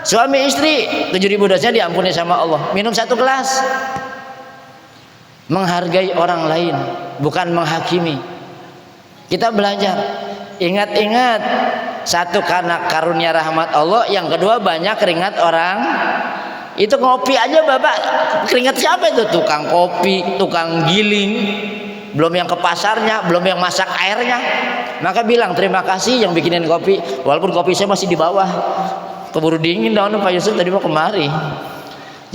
suami istri 7.000 dosanya diampuni sama Allah. Minum satu gelas. Menghargai orang lain, bukan menghakimi. Kita belajar. Ingat-ingat, satu karena karunia rahmat Allah, yang kedua banyak keringat orang. Itu ngopi aja Bapak, keringat siapa itu? Tukang kopi, tukang giling, belum yang ke pasarnya, belum yang masak airnya. Maka bilang terima kasih yang bikinin kopi, walaupun kopi saya masih di bawah, keburu dingin daun Pak Yusuf tadi mau kemari.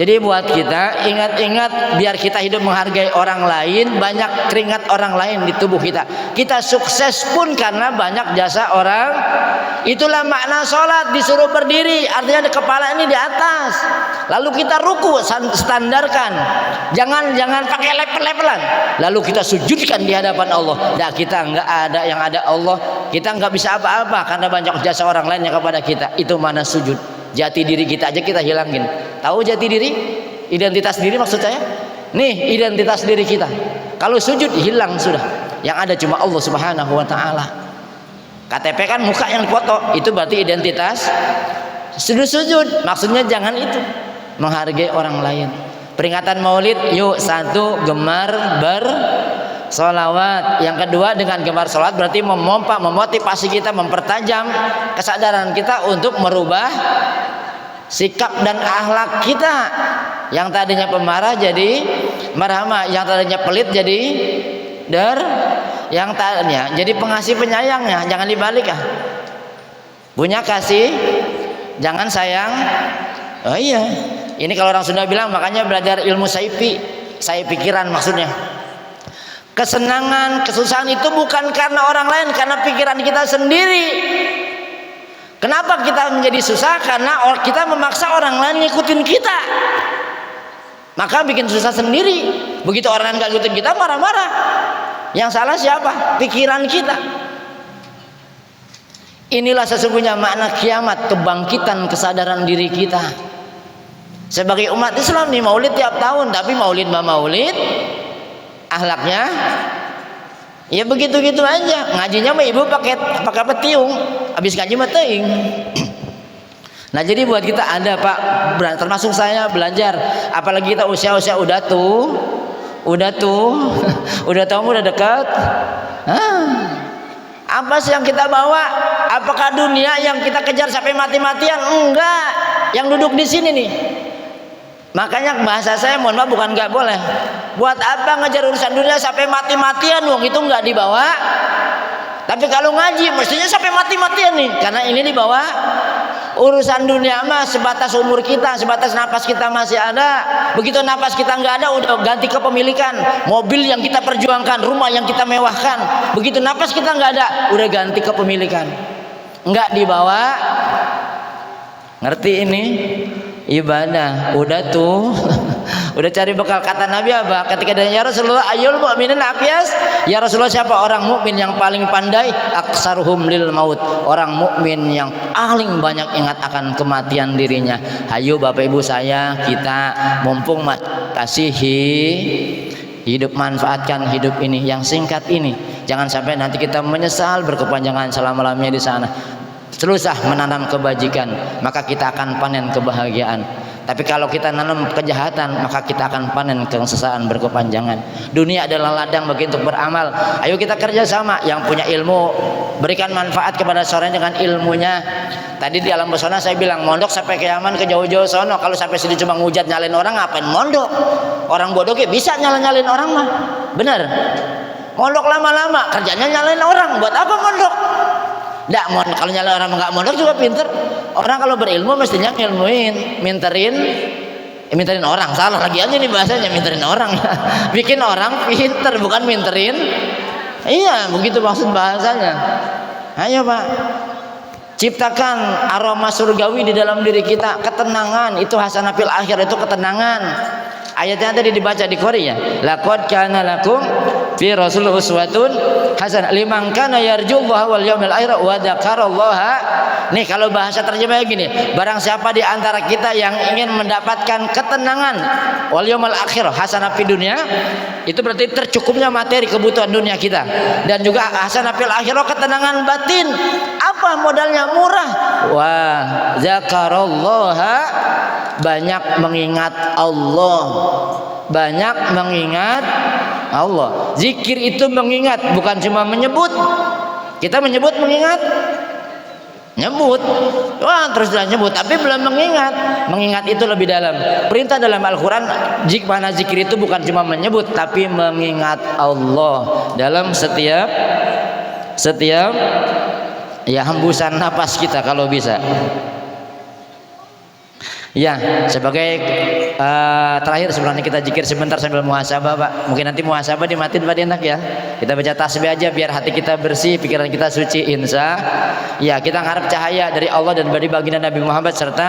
Jadi buat kita, ingat-ingat, biar kita hidup menghargai orang lain, banyak keringat orang lain di tubuh kita. Kita sukses pun karena banyak jasa orang. Itulah makna sholat, disuruh berdiri, artinya kepala ini di atas. Lalu kita ruku, standarkan. Jangan pakai level-levelan. Lalu kita sujudkan di hadapan Allah. Nah, kita nggak ada yang ada Allah. Kita nggak bisa apa-apa karena banyak jasa orang lain yang kepada kita. Itu mana sujud. Jati diri kita aja kita hilangin. Tahu jati diri? Identitas diri maksud saya? Nih identitas diri kita. Kalau sujud hilang sudah. Yang ada cuma Allah Subhanahu wa taala. KTP kan muka yang foto, itu berarti identitas. Sujud, maksudnya jangan itu. Menghargai orang lain. Peringatan Maulid, yuk satu gemar bersolawat. Yang kedua dengan gemar solawat berarti memompa, memotivasi kita, mempertajam kesadaran kita untuk merubah sikap dan akhlak kita. Yang tadinya pemarah jadi marhamah, yang tadinya pelit jadi yang tadinya jadi pengasih penyayangnya. Jangan dibalik ah. Punya kasih, jangan sayang. Oh iya. Ini kalau orang Sunda bilang makanya belajar ilmu saipi, saya pikiran maksudnya. Kesenangan, kesusahan itu bukan karena orang lain, karena pikiran kita sendiri. Kenapa kita menjadi susah? Karena kita memaksa orang lain ngikutin kita. Maka bikin susah sendiri. Begitu orang lain gak ngikutin kita, marah-marah. Yang salah siapa? Pikiran kita. Inilah sesungguhnya makna kiamat, kebangkitan kesadaran diri kita. Sebagai umat Islam nih maulid tiap tahun, tapi maulid akhlaknya ya begitu-gitu aja. Ngajinya mah ibu pakai petiung, habis ngaji mah teuing. Nah jadi buat kita ada Pak, termasuk saya belajar, apalagi kita usia udah dekat. Apa sih yang kita bawa? Apakah dunia yang kita kejar sampai mati-matian? Enggak. Yang duduk di sini nih. Makanya bahasa saya mohon maaf bukan nggak boleh. Buat apa ngejar urusan dunia sampai mati-matian? Wong itu nggak dibawa. Tapi kalau ngaji mestinya sampai mati-matian nih. Karena ini dibawa. Urusan dunia mah sebatas umur kita, sebatas napas kita masih ada. Begitu napas kita nggak ada, udah ganti kepemilikan. Mobil yang kita perjuangkan, rumah yang kita mewahkan. Begitu napas kita nggak ada, udah ganti kepemilikan. Nggak dibawa. Ngerti ini? Ibadah udah tuh udah cari bekal. Kata Nabi apa ketika dia ya Rasulullah ayyul mu'minin afyas, ya Rasulullah siapa orang mukmin yang paling pandai? Aksaruhum lil maut, orang mukmin yang paling banyak ingat akan kematian dirinya. Hayo Bapak Ibu saya, kita mumpung kasihi hidup, manfaatkan hidup ini yang singkat ini, jangan sampai nanti kita menyesal berkepanjangan selama-lamanya di sana. Teruslah menanam kebajikan, maka kita akan panen kebahagiaan. Tapi kalau kita nanam kejahatan, maka kita akan panen kesesaatan berkepanjangan. Dunia adalah ladang bagi untuk beramal. Ayo kita kerjasama. Yang punya ilmu, berikan manfaat kepada seorang dengan ilmunya. Tadi di alam pesona saya bilang mondok sampai kiaman ke jauh-jauh sono. Kalau sampai sini cuma ngujat nyalain orang, ngapain mondok? Orang bodoh bisa nyalain orang mah, bener. Mondok lama-lama kerjanya nyalain orang, buat apa mondok? Nggak, kalau nyala orang nggak mondok juga pinter. Orang kalau berilmu mestinya ngilmuin, minterin orang. Salah lagi aja nih bahasanya, minterin orang. Bikin orang pinter, bukan minterin. Iya, begitu maksud bahasanya. Ayo Pak, ciptakan aroma surgawi di dalam diri kita, ketenangan. Itu hasanah fil akhir, itu ketenangan. Ayatnya tadi dibaca di Korea. Laqad kana lakum fi rasul uswatun hasanah liman kana yarjullaha wal yaumil akhir wa dzakarallaha. Nih kalau bahasa terjemahnya gini, barang siapa di antara kita yang ingin mendapatkan ketenangan wal yaumil akhir hasanah fid dunya, itu berarti tercukupnya materi kebutuhan dunia kita, dan juga hasanah fil akhir ketenangan batin. Apa modalnya? Murah. Wa dzakarallaha, banyak mengingat Allah. Banyak mengingat Allah. Zikir itu mengingat, bukan cuma menyebut. Kita menyebut mengingat, nyebut, wah terus nyebut, tapi belum mengingat. Mengingat itu lebih dalam. Perintah dalam Al-Quran, mana zikir itu bukan cuma menyebut, tapi mengingat Allah dalam setiap ya hembusan napas kita kalau bisa. Ya, sebagai terakhir sebelumnya kita zikir sebentar sambil muhasabah Pak. Mungkin nanti muhasabah dimatiin Pak enak ya. Kita baca tasbih aja biar hati kita bersih, pikiran kita suci insya. Ya, kita ngarep cahaya dari Allah dan dari baginda Nabi Muhammad serta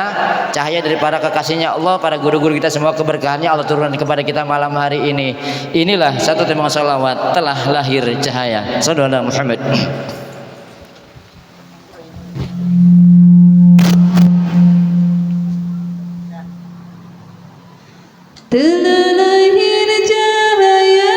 cahaya dari para kekasihnya Allah, para guru-guru kita semua, keberkahannya Allah turunkan kepada kita malam hari ini. Inilah satu tema salawat, telah lahir cahaya. Sallallahu Muhammad. Telah lahir cahaya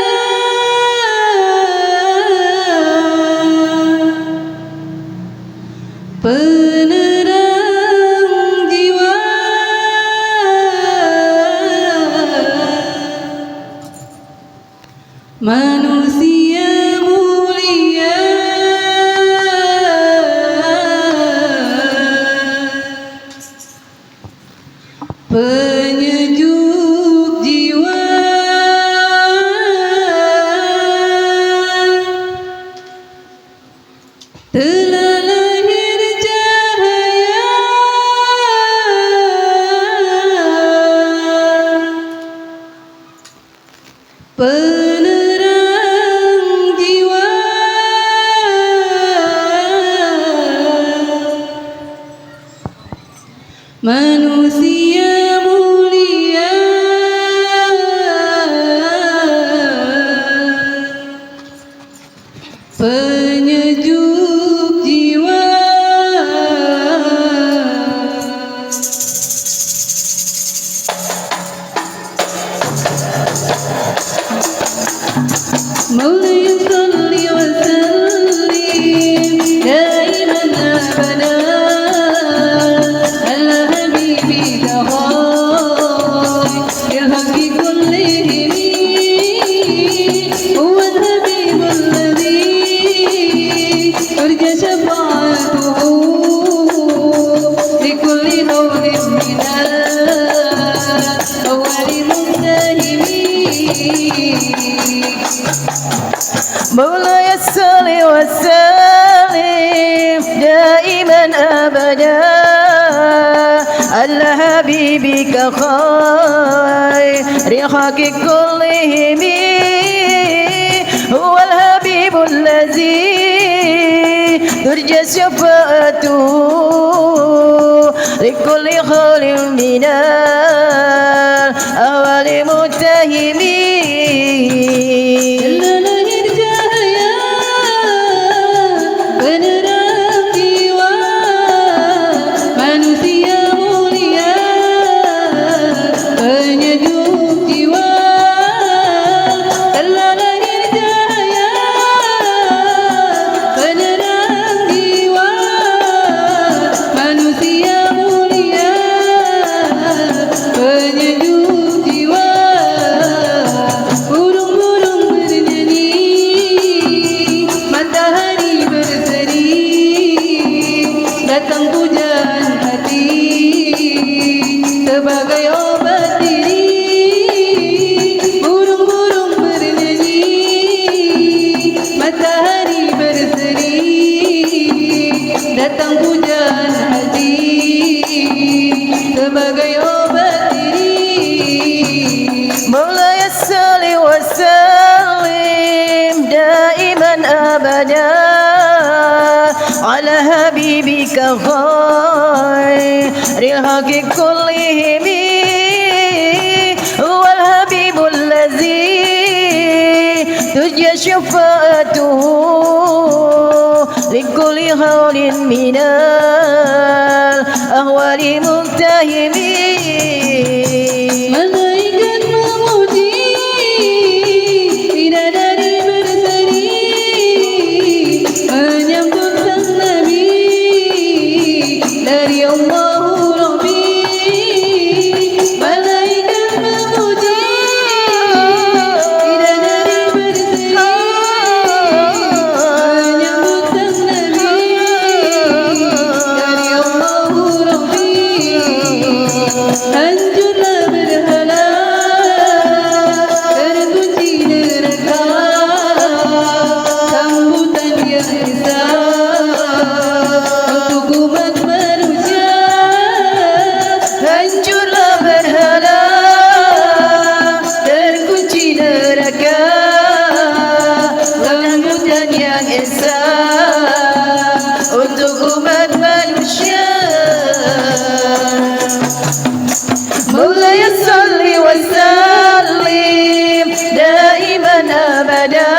manusia mulia, penyejuk jiwa, telah lahir cahaya penerang jiwa, manusia mulia, penyejuk jiwa. مولاي صل وسلم دائما ابدا على حبيبك خير الحق كلهم، هو الحبيب الذي ترجى شفاعته لكل قول من الأول متهم. مولاي صل وسلم دائما ابدا على حبيبك خير الخلق كلهم، هو الحبيب الذي ترجى شفاعته لكل خول من الأول متهم. Datang pujian hati sebagai obat diri, burung-burung bernyanyi, matahari berseri. Datang pujian hati sebagai obat diri. Maulaya salli wa sallim daiman abada على حبيبك خير الحق كلهم، هو الحبيب الذي ترجى شفاعته لكل هول من الأهوال متهم. Malaikat memuji bidadari berseri menyambut sang Nabi dari Allah Rabbi. Malaikat memuji bidadari berseri menyambut sang Nabi dari Allah Rabbi. Hancurlah berhala terkunci neraka, sambutan yang untuk umat manusia. Hancurlah berhala terkunci neraka, sambutan yang esa untuk umat manusia. مولاي صل وسلم دائما ابدا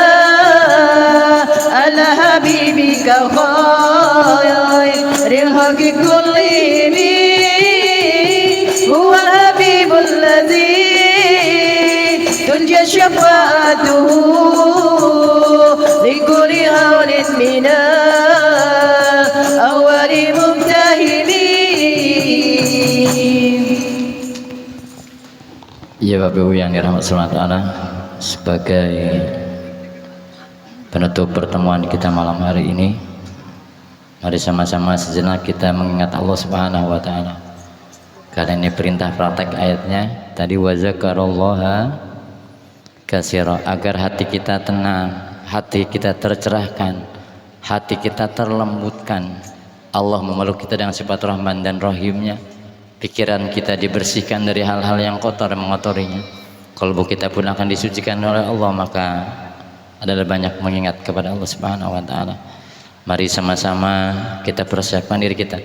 على حبيبك خير الحق كلهم، هو الحبيب الذي ترجى شفاعته لكل هول من الأول متهم. Ya Bapak Ibu yang dirahmati Allah Ta'ala, sebagai penutup pertemuan kita malam hari ini. Mari sama-sama sejenak kita mengingat Allah Subhanahu wa taala. Karena ini perintah praktek ayatnya tadi, wa zakarallaha katsira, agar hati kita tenang, hati kita tercerahkan, hati kita terlembutkan. Allah memeluk kita dengan sifat Rahman dan Rahimnya. Pikiran kita dibersihkan dari hal-hal yang kotor dan mengotorinya. Kalbu kita pun akan disucikan oleh Allah. Maka adalah banyak mengingat kepada Allah Subhanahu wa taala. Mari sama-sama kita persiapkan diri kita.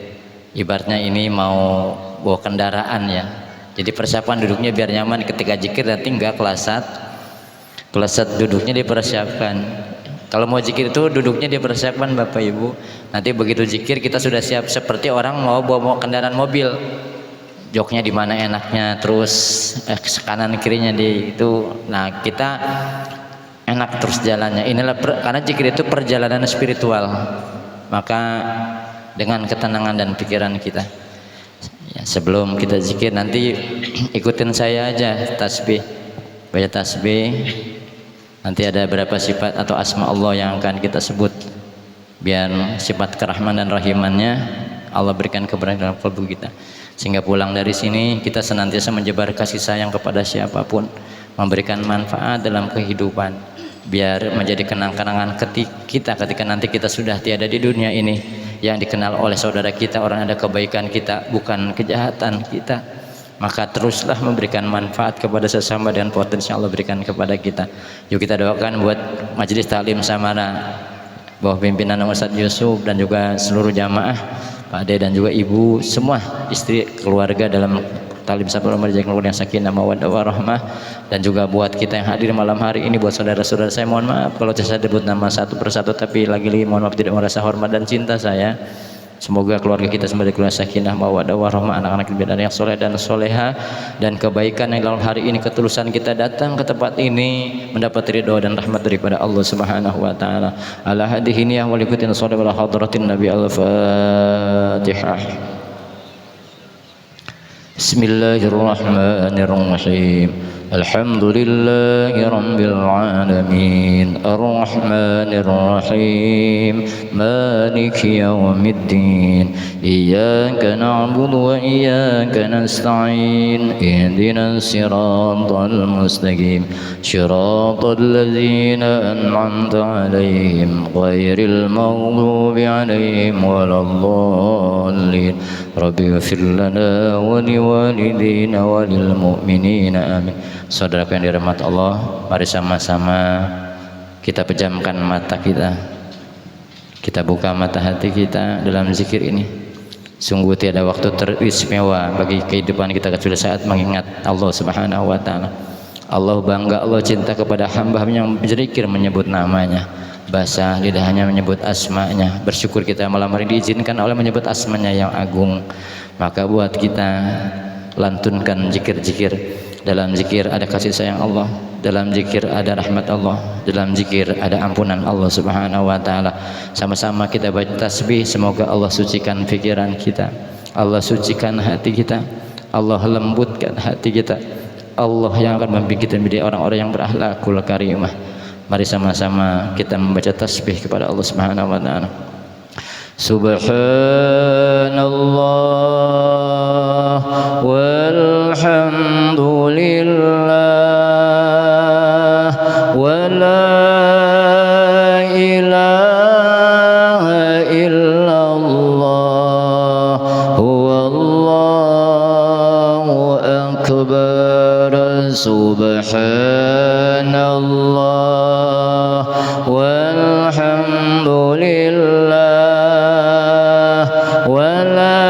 Ibaratnya ini mau bawa kendaraan ya. Jadi persiapan duduknya biar nyaman ketika zikir, nanti enggak kelasat duduknya dipersiapkan. Kalau mau zikir itu duduknya dipersiapkan Bapak Ibu. Nanti begitu zikir kita sudah siap seperti orang mau bawa kendaraan mobil. Joknya di mana enaknya, terus kanan kirinya di itu. Nah, kita enak terus jalannya. Inilah karena zikir itu perjalanan spiritual. Maka dengan ketenangan dan pikiran kita. Ya, sebelum kita zikir nanti ikutin saya aja tasbih. Baca tasbih. Nanti ada beberapa sifat atau asma Allah yang akan kita sebut, biar sifat kerahman dan rahimannya Allah berikan keberkahan dalam kalbu kita, sehingga pulang dari sini kita senantiasa menyebar kasih sayang kepada siapapun, memberikan manfaat dalam kehidupan, biar menjadi kenang-kenangan kita ketika nanti kita sudah tiada di dunia ini, yang dikenal oleh saudara kita orang ada kebaikan kita, bukan kejahatan kita. Maka teruslah memberikan manfaat kepada sesama dan potensi Allah berikan kepada kita. Yuk kita doakan buat Majelis Taklim Samara, bawah pimpinan Ustadz Yusuf dan juga seluruh jamaah, Pak Ade dan juga Ibu, semua istri keluarga dalam Taklim Samara menjaga keluarga yang sakinah mawaddah warahmah. Dan juga buat kita yang hadir malam hari ini, buat saudara-saudara saya, mohon maaf kalau saya sebut nama satu persatu, tapi lagi-lagi mohon maaf tidak merasa hormat dan cinta saya. Semoga keluarga kita sebagai keluarga sakinah mawaddah warahmah, anak-anak kita yang soleh dan soleha, dan kebaikan yang dalam hari ini, ketulusan kita datang ke tempat ini mendapat ridho dan rahmat daripada Allah Subhanahu wa taala. Ala hadhihi niyah wal ikutin shallallahu ala hadratin nabi. Al-Fatihah. Bismillahirrahmanirrahim. Alhamdulillahi rabbil alamin, arrahmanir rahim, maliki yaumiddin, iyyaka na'budu wa iyyaka nasta'in, ihdinas siratal mustaqim, siratal ladzina an'amta 'alaihim ghairil maghdubi 'alaihim waladdallin. Rabbi ighfir lana wa liwalidina wa lil mu'minina amin. Saudaraku yang dirahmati Allah, mari sama-sama kita pejamkan mata kita, kita buka mata hati kita dalam zikir ini. Sungguh tiada waktu teristimewa bagi kehidupan kita kecuali saat mengingat Allah Subhanahu wa taala. Allah bangga, Allah cinta kepada hamba yang berzikir menyebut namanya, basah lidahnya menyebut asmanya. Bersyukur kita malam hari diizinkan Allah menyebut asmanya yang agung. Maka buat kita lantunkan zikir-zikir. Dalam zikir ada kasih sayang Allah, dalam zikir ada rahmat Allah, dalam zikir ada ampunan Allah Subhanahu wa taala. Sama-sama kita baca tasbih, semoga Allah sucikan pikiran kita, Allah sucikan hati kita, Allah lembutkan hati kita, Allah yang akan membuat kita menjadi orang-orang yang berakhlakul karimah. Mari sama-sama kita membaca tasbih kepada Allah Subhanahu wa taala. Subhanallah walhamdulillah wa la ilaha illallah huwallahu akbar. Subhanallah walhamdulillah wa la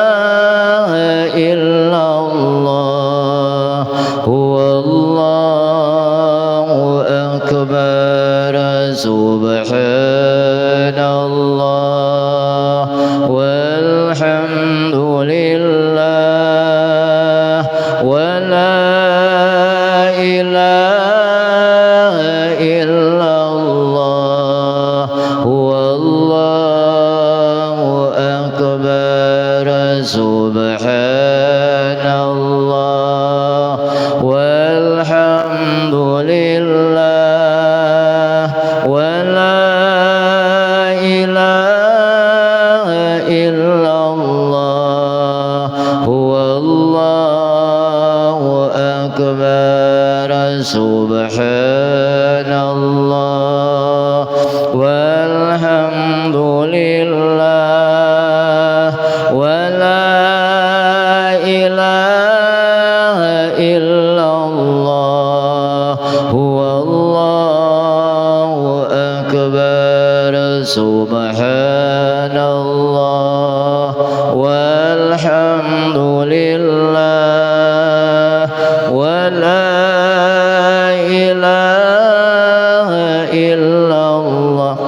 ilaha illallah huwallahu akbar. Subhanallah walhamdulillah wa la ilaha illallah huwallahu akbar. Subhanallah walhamdulillah wa la ilaha illallah huwallahu akbar. Subhanallah walhamdulillah wa la ilaha illallah huwallahu akbar. Subhanallah walhamdulillah wa la ilaha illallah huwallahu akbar. Subhanallah walhamdulillah wa la ilaha illallah huwallahu akbar. Subhanallah walhamdulillah wa la ilaha illallah huwallahu akbar. Subhanallah walhamdulillah subhanallah walhamdulillah wala ilaha illallah huwallahu akbar subhanallah walhamdulillah wala ilaha illallah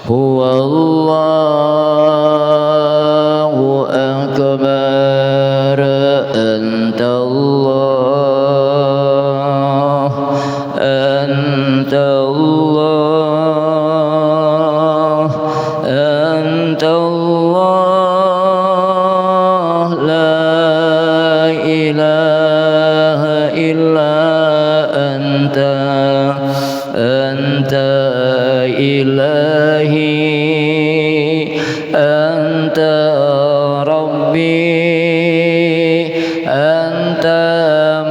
huwallahu akbar antallah antallah antallah la ilaha illa anta anta ilahi anta rabbi anta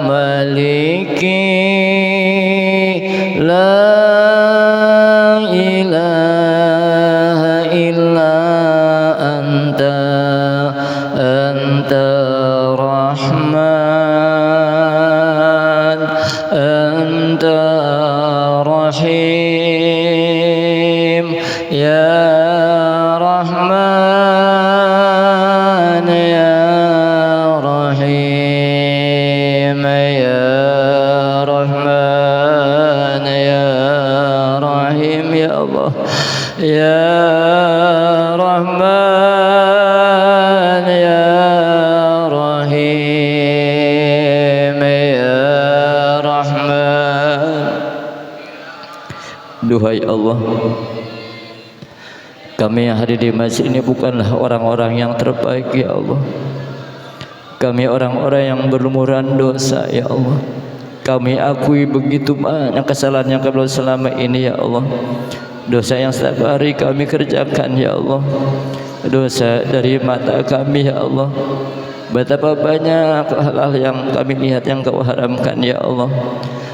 maliki la ilaha illa anta anta rahman anta rahim ya rahman ya rahim ya rahman ya rahim ya Allah ya rahman ya rahim ya rahman. Duhai Allah, kami yang hadir di masjid ini bukanlah orang-orang yang terbaik ya Allah. Kami orang-orang yang berlumuran dosa ya Allah. Kami akui begitu banyak kesalahan yang kami lakukan selama ini ya Allah. Dosa yang setiap hari kami kerjakan ya Allah. Dosa dari mata kami ya Allah. Betapa banyak hal-hal yang kami lihat yang Kau haramkan ya Allah.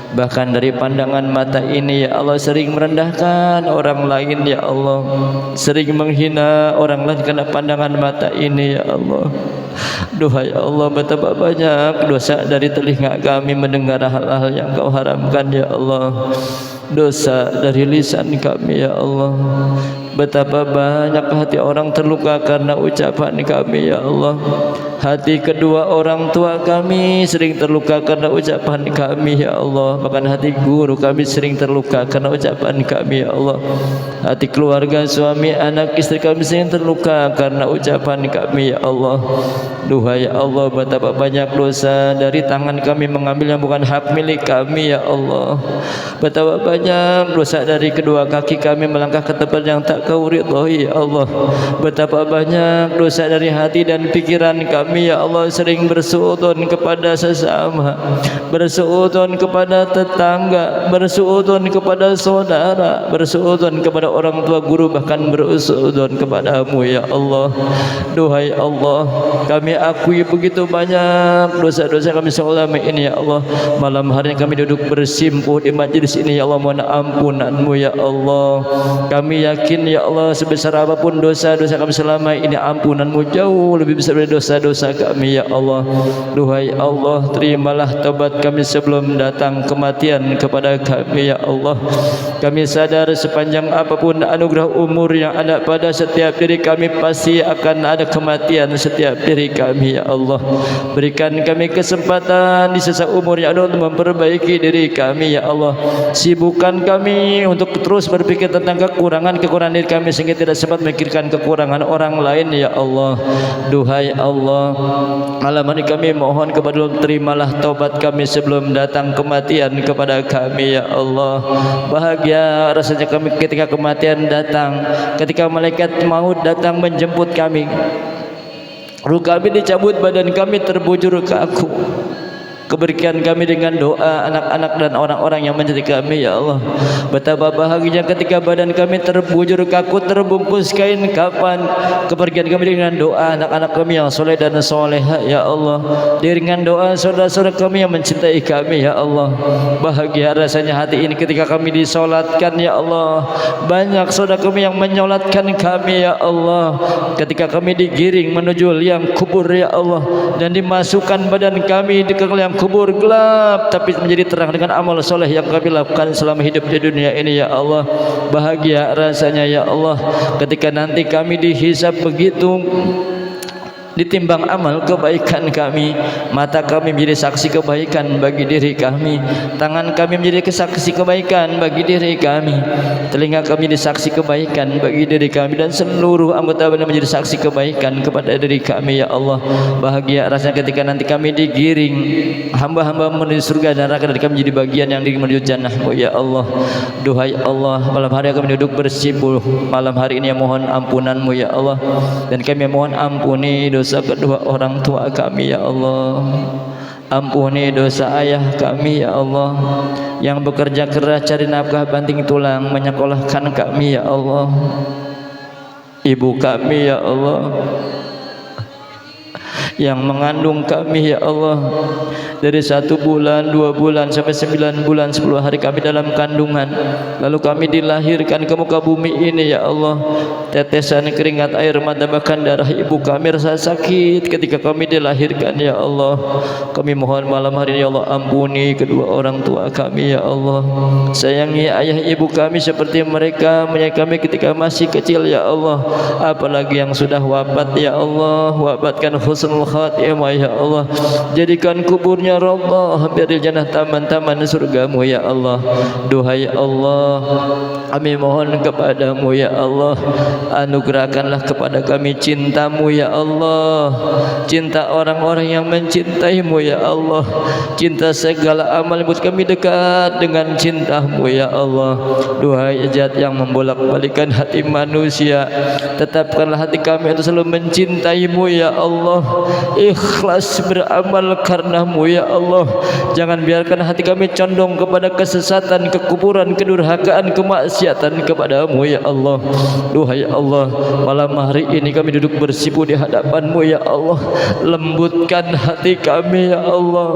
Bahkan dari pandangan mata ini ya Allah sering merendahkan orang lain ya Allah, sering menghina orang lain karena pandangan mata ini ya Allah. Duhai Allah, betapa banyak dosa dari telinga kami mendengar hal-hal yang Kau haramkan ya Allah. Dosa dari lisan kami ya Allah. Betapa banyak hati orang terluka karena ucapan kami ya Allah. Hati kedua orang tua kami sering terluka karena ucapan kami ya Allah. Bahkan hati guru kami sering terluka karena ucapan kami ya Allah. Hati keluarga, suami, anak, istri kami sering terluka karena ucapan kami ya Allah. Duhai Allah, betapa banyak dosa dari tangan kami mengambil yang bukan hak milik kami ya Allah. Betapa banyak dosa dari kedua kaki kami melangkah ke tempat yang tak Kau ridhoi ya Allah. Betapa banyak dosa dari hati dan pikiran kami ya Allah, sering bersuudzon kepada sesama, bersuudzon kepada tetangga, bersuudzon kepada saudara, bersuudzon kepada orang tua, guru, bahkan bersuudzon kepada-Mu ya Allah. Duhai Allah, kami akui begitu banyak dosa-dosa kami selama ini ya Allah. Malam hari kami duduk bersimpuh di majlis ini ya Allah, mohon ampunan-Mu ya Allah. Kami yakin ya Allah, sebesar apapun dosa-dosa kami selama ini, ampunan-Mu jauh lebih besar dari dosa-dosa kami ya Allah. Duhai Allah, terimalah taubat kami sebelum datang kematian kepada kami ya Allah. Kami sadar sepanjang apapun anugerah umur yang ada pada setiap diri kami, pasti akan ada kematian setiap diri kami ya Allah. Berikan kami kesempatan di sisa umur yang ada untuk memperbaiki diri kami ya Allah. Sibukkan kami untuk terus berpikir tentang kekurangan diri kami sehingga tidak sempat memikirkan kekurangan orang lain ya Allah. Duhai Allah, malam hari kami mohon kepada Allah, terimalah taubat kami sebelum datang kematian kepada kami ya Allah. Bahagia rasanya kami ketika kematian datang, ketika malaikat maut datang menjemput kami. Ruh kami dicabut, badan kami terbujur kaku. Keberikan kami dengan doa anak-anak dan orang-orang yang mencintai kami ya Allah. Betapa bahagianya ketika badan kami terbujur kaku terbungkus kain kafan. Keberikan kami dengan doa anak-anak kami yang soleh dan soleha ya Allah. Dengan doa saudara-saudara kami yang mencintai kami ya Allah. Bahagia rasanya hati ini ketika kami disolatkan ya Allah. Banyak saudara kami yang menyolatkan kami ya Allah. Ketika kami digiring menuju liang kubur ya Allah, dan dimasukkan badan kami di liang kubur gelap tapi menjadi terang dengan amal soleh yang kami lakukan selama hidup di dunia ini ya Allah. Bahagia rasanya ya Allah ketika nanti kami dihisab begitu, ditimbang amal kebaikan kami. Mata kami menjadi saksi kebaikan bagi diri kami, tangan kami menjadi saksi kebaikan bagi diri kami, telinga kami menjadi saksi kebaikan bagi diri kami, dan seluruh anggota badan menjadi saksi kebaikan kepada diri kami ya Allah. Bahagia rasanya ketika nanti kami digiring hamba-hamba menuju surga dan neraka, dan kami menjadi bagian yang menuju jannah-Mu ya Allah. Duhai Allah, malam hari kami duduk bersibul malam hari ini, mohon ampunan-Mu ya Allah, dan kami mohon ampuni dosa kedua orang tua kami ya Allah. Ampuni dosa ayah kami ya Allah, yang bekerja keras cari nafkah banting tulang menyekolahkan kami ya Allah. Ibu kami ya Allah, yang mengandung kami ya Allah, dari 1 bulan, 2 bulan sampai 9 bulan 10 hari kami dalam kandungan, lalu kami dilahirkan ke muka bumi ini ya Allah. Tetesan keringat air mata bahkan darah ibu kami rasa sakit ketika kami dilahirkan ya Allah. Kami mohon malam hari ini ya Allah, ampuni kedua orang tua kami ya Allah. Sayangi ayah ibu kami seperti mereka menyayangi kami ketika masih kecil ya Allah. Apalagi yang sudah wafat ya Allah, wafatkan husnul khatimah ya Allah. Jadikan kuburnya Rabbah biar jannah taman-taman surgamu ya Allah. Duhai Allah, kami mohon kepadamu ya Allah, anugerahkanlah kepada kami cintamu ya Allah, cinta orang-orang yang mencintaimu ya Allah, cinta segala amal buat kami dekat dengan cintamu ya Allah. Duhai zat yang membolak-balikan hati manusia, tetapkanlah hati kami untuk selalu mencintaimu ya Allah, ikhlas beramal karenamu ya Allah. Jangan biarkan hati kami condong kepada kesesatan, kekufuran, kedurhakaan, kemaksiatan kepadamu ya Allah. Duhai Allah, malam hari ini kami duduk bersimpu di hadapanmu ya Allah. Lembutkan hati kami ya Allah,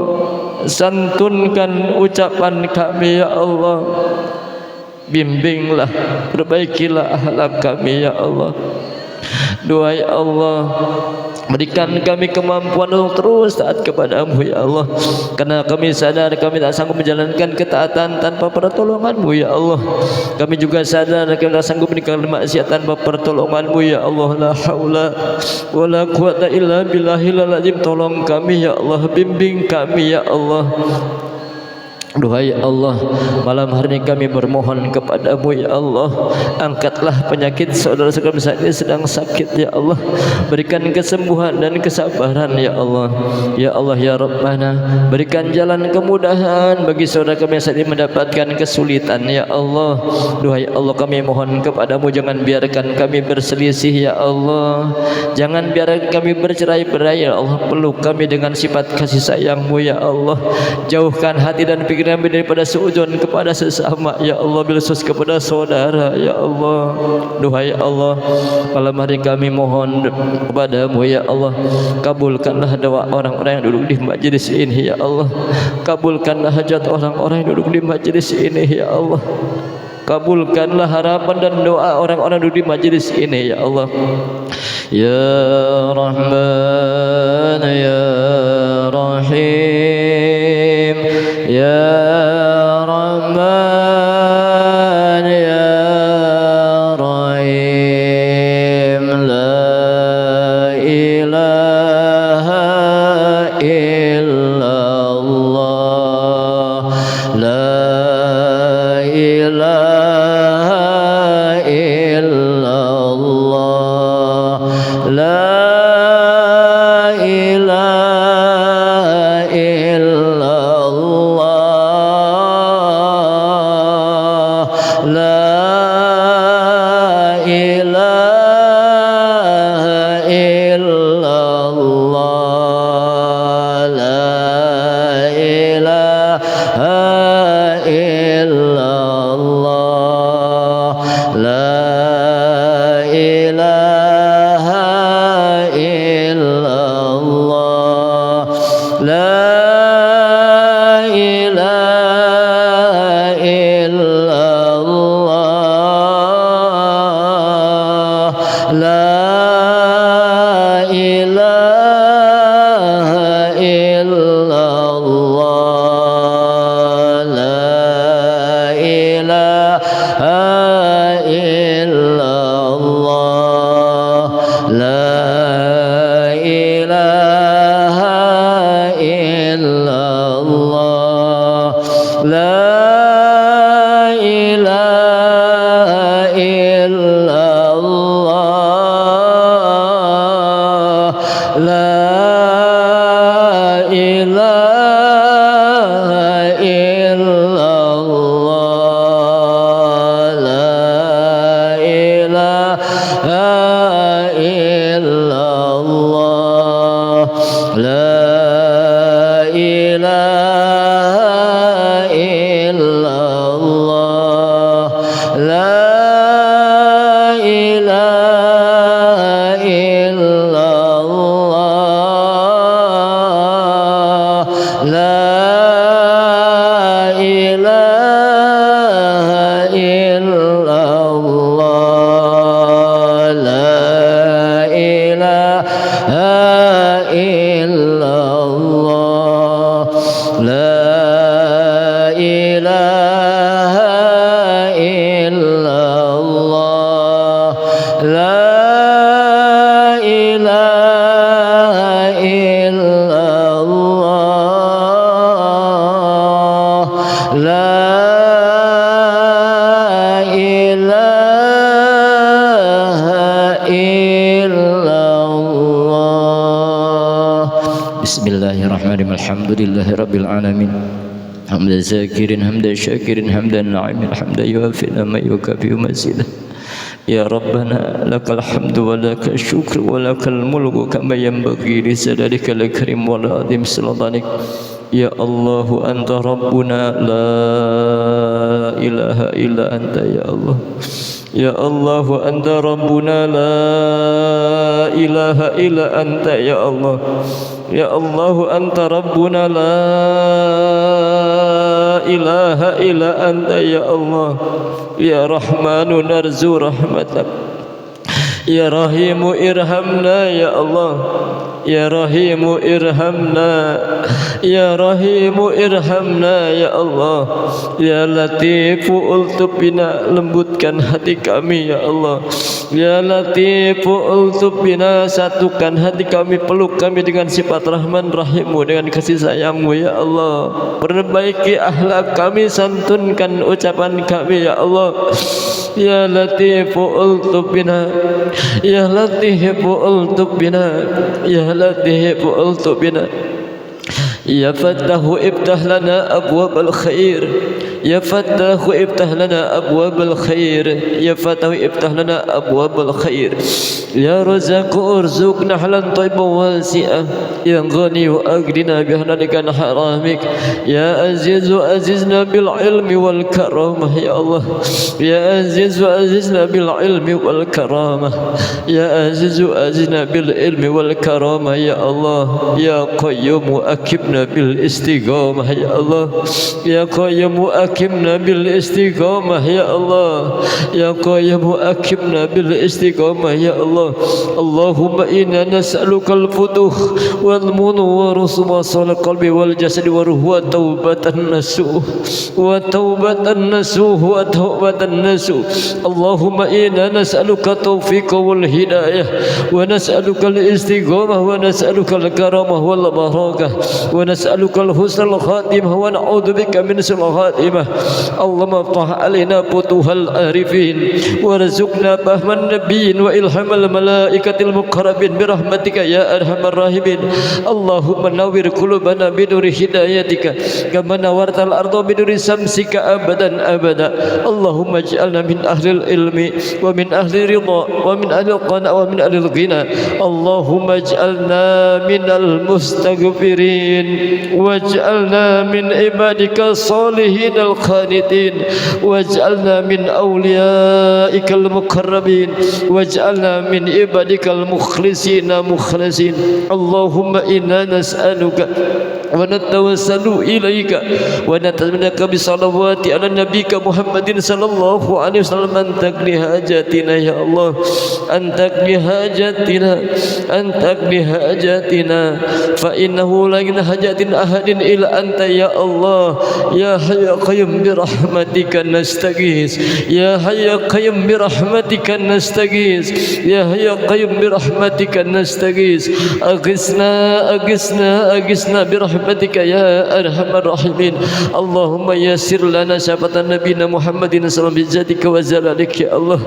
santunkan ucapan kami ya Allah. Bimbinglah, perbaikilah akhlak kami ya Allah. Duhai Allah, berikan kami kemampuan untuk terus taat kepadamu ya Allah, karena kami sadar kami tak sanggup menjalankan ketaatan tanpa pertolonganmu ya Allah. Kami juga sadar kami tak sanggup meninggalkan maksiat tanpa pertolonganmu ya Allah. La haula wa la quwata illa billahil azim. Tolong kami ya Allah, bimbing kami ya Allah. Duhai Allah, malam hari ini kami bermohon kepadamu ya Allah, angkatlah penyakit saudara-saudara kami saat ini sedang sakit ya Allah. Berikan kesembuhan dan kesabaran ya Allah. Ya Allah ya Rabbana, berikan jalan kemudahan bagi saudara kami yang saat ini mendapatkan kesulitan ya Allah. Duhai Allah, kami mohon kepadamu, jangan biarkan kami berselisih ya Allah, jangan biarkan kami bercerai-berai ya Allah. Peluk kami dengan sifat kasih sayangmu ya Allah. Jauhkan hati dan pikiran kami daripada suudzon kepada sesama ya Allah, bilsus kepada saudara ya Allah. Duhai Allah, malam hari kami mohon kepadamu ya Allah, kabulkanlah doa orang-orang yang duduk di majlis ini ya Allah. Kabulkanlah hajat orang-orang yang duduk di majlis ini ya Allah. Kabulkanlah harapan dan doa orang-orang duduk di majlis ini ya Allah. Ya Rahman ya Rahim, ya Rahman ya Rahim. La ilaha illallah, la ilaha illallah, la ilaha illallah. ilaha illallah, la ilaha illallah, la ilaha illallah, la ilaha illallah, la ilaha illallah, la ilaha illallah, la ilaha illallah, la ilaha illallah, la ilaha illallah, la ilaha illallah. Bismillahirrahmanirrahim. Alhamdulillahi rabbil alamin. Hamdan zakirin, hamdan syakirin, hamdan na'imin, hamdan yuafi'na ma yukafi'u mazidah. Ya Rabbana lakal hamdu wa lakal syukru wa lakal mulku kama yanbaghi li jalalikal karim wal azim sultanik. Ya Allahu anta rabbuna la ilaha illa anta ya Allah. Ya Allahu anta rabbuna la ilaha illa anta ya Allah. Ya Allahu anta rabbuna la ilaha illa anta ya Allah. Ya Rahmanu narzu rahmatak, Ya Rahimu irhamna ya Allah, Ya Rahimu irhamna, Ya Rahimu irhamna ya Allah, Ya Latifu ultuf bina, lembutkan hati kami ya Allah, Ya Latifu ultuf bina, satukan hati kami, peluk kami dengan sifat Rahman Rahimu, dengan kasih sayangmu ya Allah. Perbaiki akhlak kami, santunkan ucapan kami ya Allah. Ya Latifu ultuf bina, Ya Latifu ultuf bina, Ya Latifu ultuf bina. Ya Fattahu ibtah lana abwabal khair, Ya Fattahu ibtah lana abwabal khair, Ya Fattahu ibtah lana abwabal khair. Ya Razzaqu urzuqna halan thayyiban wasi'ah, Ya Ghani wa aghnina bihalalika an haramik, Ya Azizu azizna bil ilmi wal karamah ya Allah, Ya Azizu azizna bil ilmi wal karamah, Ya Azizu azizna bil ilmi wal karamah ya Allah. Ya Qayyum akibna bil istiqamah ya Allah, Ya Qayyum akibna bil istiqamah ya Allah, Ya Qayyum akibna bil istiqamah ya Allah. Allahumma inna nas'aluka al-futuh wal munur wa salal qalbi wal jasadi wa ruh wa taubatan nasuh wa taubatan nasuh wa taubatan nasuh. Allahumma inna nas'aluka taufiqa wal hidayah wa nas'aluka al-istiqamah wa nas'aluka al-karamah wal barakah wa nas'aluka al-husnal khatimah wa na'udzu bika min su'il khatimah. Allahumma iftah alaina futuhal arifin warzuqna fahman nabiyyin wa ilhamal malaikatil muqarrabin birahmatika ya arhamar rahimin. Allahumma nawwir qulubana binuri hidayatika kama nawartal arda binuri samsika abadan abada. Allahumma ij'alna min ahlil ilmi wa min ahli ridha wa min ahli qana wa min ahli ghina. Allahumma ij'alna minal mustaghfirin waj'alna min ibadika salihin al qanitin waj'alna min awliyaikal muqarrabin waj'alna min ibadikal mukhlisina mukhlasin. Allahumma inna nas'aluka wa natawassalu ilaika wa natamanaka bi salawati ala nabiyyika Muhammadin sallallahu alaihi wasallam an taqdi hajatina ya Allah, an taqdi hajatina, an taqdi hajatina fa innahu la hajatin ahadin illa anta ya Allah. Ya hayyu qayyum bi rahmatika nastaghis, Ya hayyu qayyum bi rahmatika nastaghis, Ya hayyu qayyum bi rahmatika nastaghis. Aghithna aghithna aghithna bi rahmatika برحمتك يا أرحم الراحمين اللهم يسر لنا شفاعة نبينا محمد صلى الله عليه وسلم بذاتك وجلالك يا الله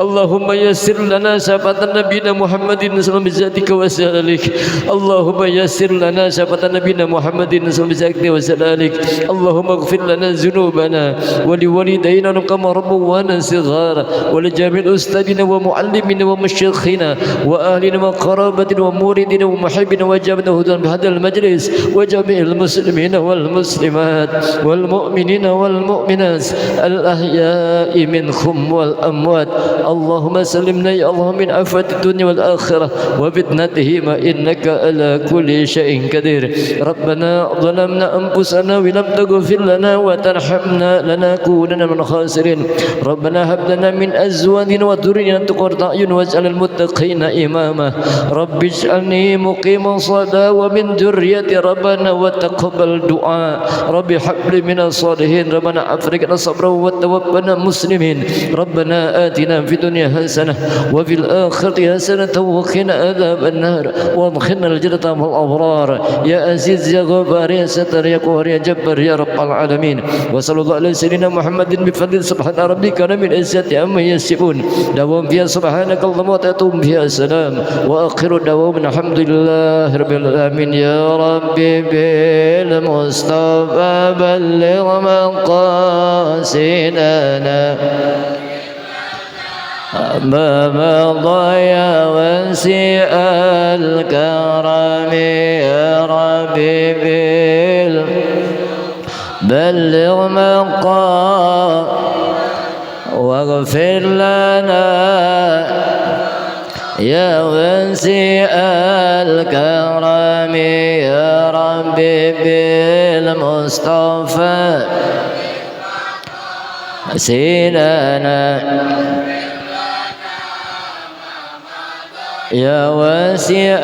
اللهم يسر لنا شفاعة نبينا محمد صلى الله عليه وسلم بذاتك وجلالك اللهم يسر لنا شفاعة نبينا محمد صلى الله عليه وسلم بذاتك وجلالك اللهم اغفر لنا ذنوبنا ولوالدينا كما ربونا صغارا ولجميع أستاذنا ومعلمنا ومشايخنا وأهلنا وقرابتنا وموردنا ومحبنا وجابنا هدى بهذا المجلس وجميع المسلمين والمسلمات والمؤمنين والمؤمنات الأحياء منهم والأموات اللهم سلمنا يا الله من آفات الدنيا والآخرة وفتنتهما إنك على كل شيء قدير ربنا ظلمنا أنفسنا ولم تغفر لنا وترحمنا لنكونن من الخاسرين ربنا هب لنا من أزواجنا وذريتنا قرة أعين واجعل المتقين إماما رب اجعلني مقيم الصلاة ومن ذريتي ربنا وتقبل دعاء رب هب لي من الصالحين ربنا أفرغنا صبرا وتوفنا مسلمين ربنا آتنا في الدنيا حسنة وفي الآخرة حسنة وقنا عذاب النار وادخلنا الجنة مع الأبرار يا عزيز يا غفار يا ستر يا قهار يا جبار يا رب العالمين وصلى الله على سيدنا محمد بفضل سبحان ربك رب العزة عما يصفون دوام فيها سبحانك اللهم وتأتون فيها السلام وآخر دوام الحمد لله رب العالمين يا ربي بالمصطفى بلغ مقاصدنا ما مضى يا واسع الكرم يا ربي بلغ مقام واغفر لنا يا واسع الكرم يا ربي بالمصطفى سيدنا يا واسع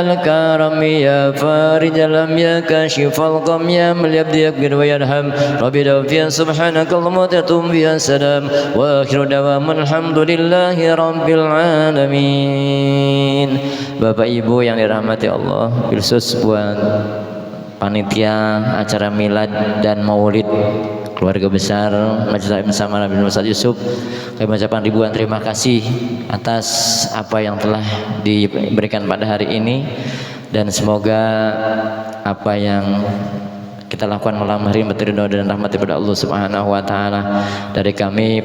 الكرم يا فارج الهم يا كاشف الغم يا من يبدي يكبر ويرحم ربي دوفيا سبحانك اللهم وتتوب بها السلام واخر دوام الحمد لله رب العالمين. Bapak Ibu yang dirahmati Allah, khusus buat panitia acara milad dan maulid keluarga besar Majelis bersama Nabi Muhammad Yusuf, kami mengucapkan ribuan terima kasih atas apa yang telah diberikan pada hari ini, dan semoga apa yang kita lakukan malam hari ini berridho dan rahmat kepada Allah Subhanahu wa taala. Dari kami,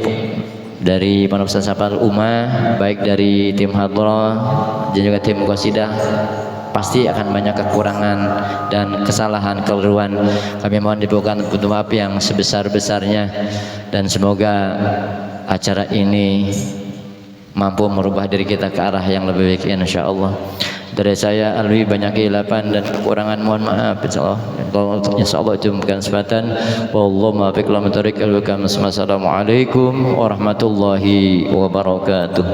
dari Pondok Pesantren Ummah, baik dari tim hadrah dan juga tim qasidah, pasti akan banyak kekurangan dan kesalahan keliruan. Kami mohon dibukakan pintu maaf yang sebesar-besarnya, dan semoga acara ini mampu merubah diri kita ke arah yang lebih baik insyaallah. Dari saya Alwi banyak kehilapan dan kekurangan, mohon maaf insyaallah. Insyaallah itu bukan sebatan. Wallahu muwaffiq ila thoriq al-haq. Assalamualaikum warahmatullahi wabarakatuh.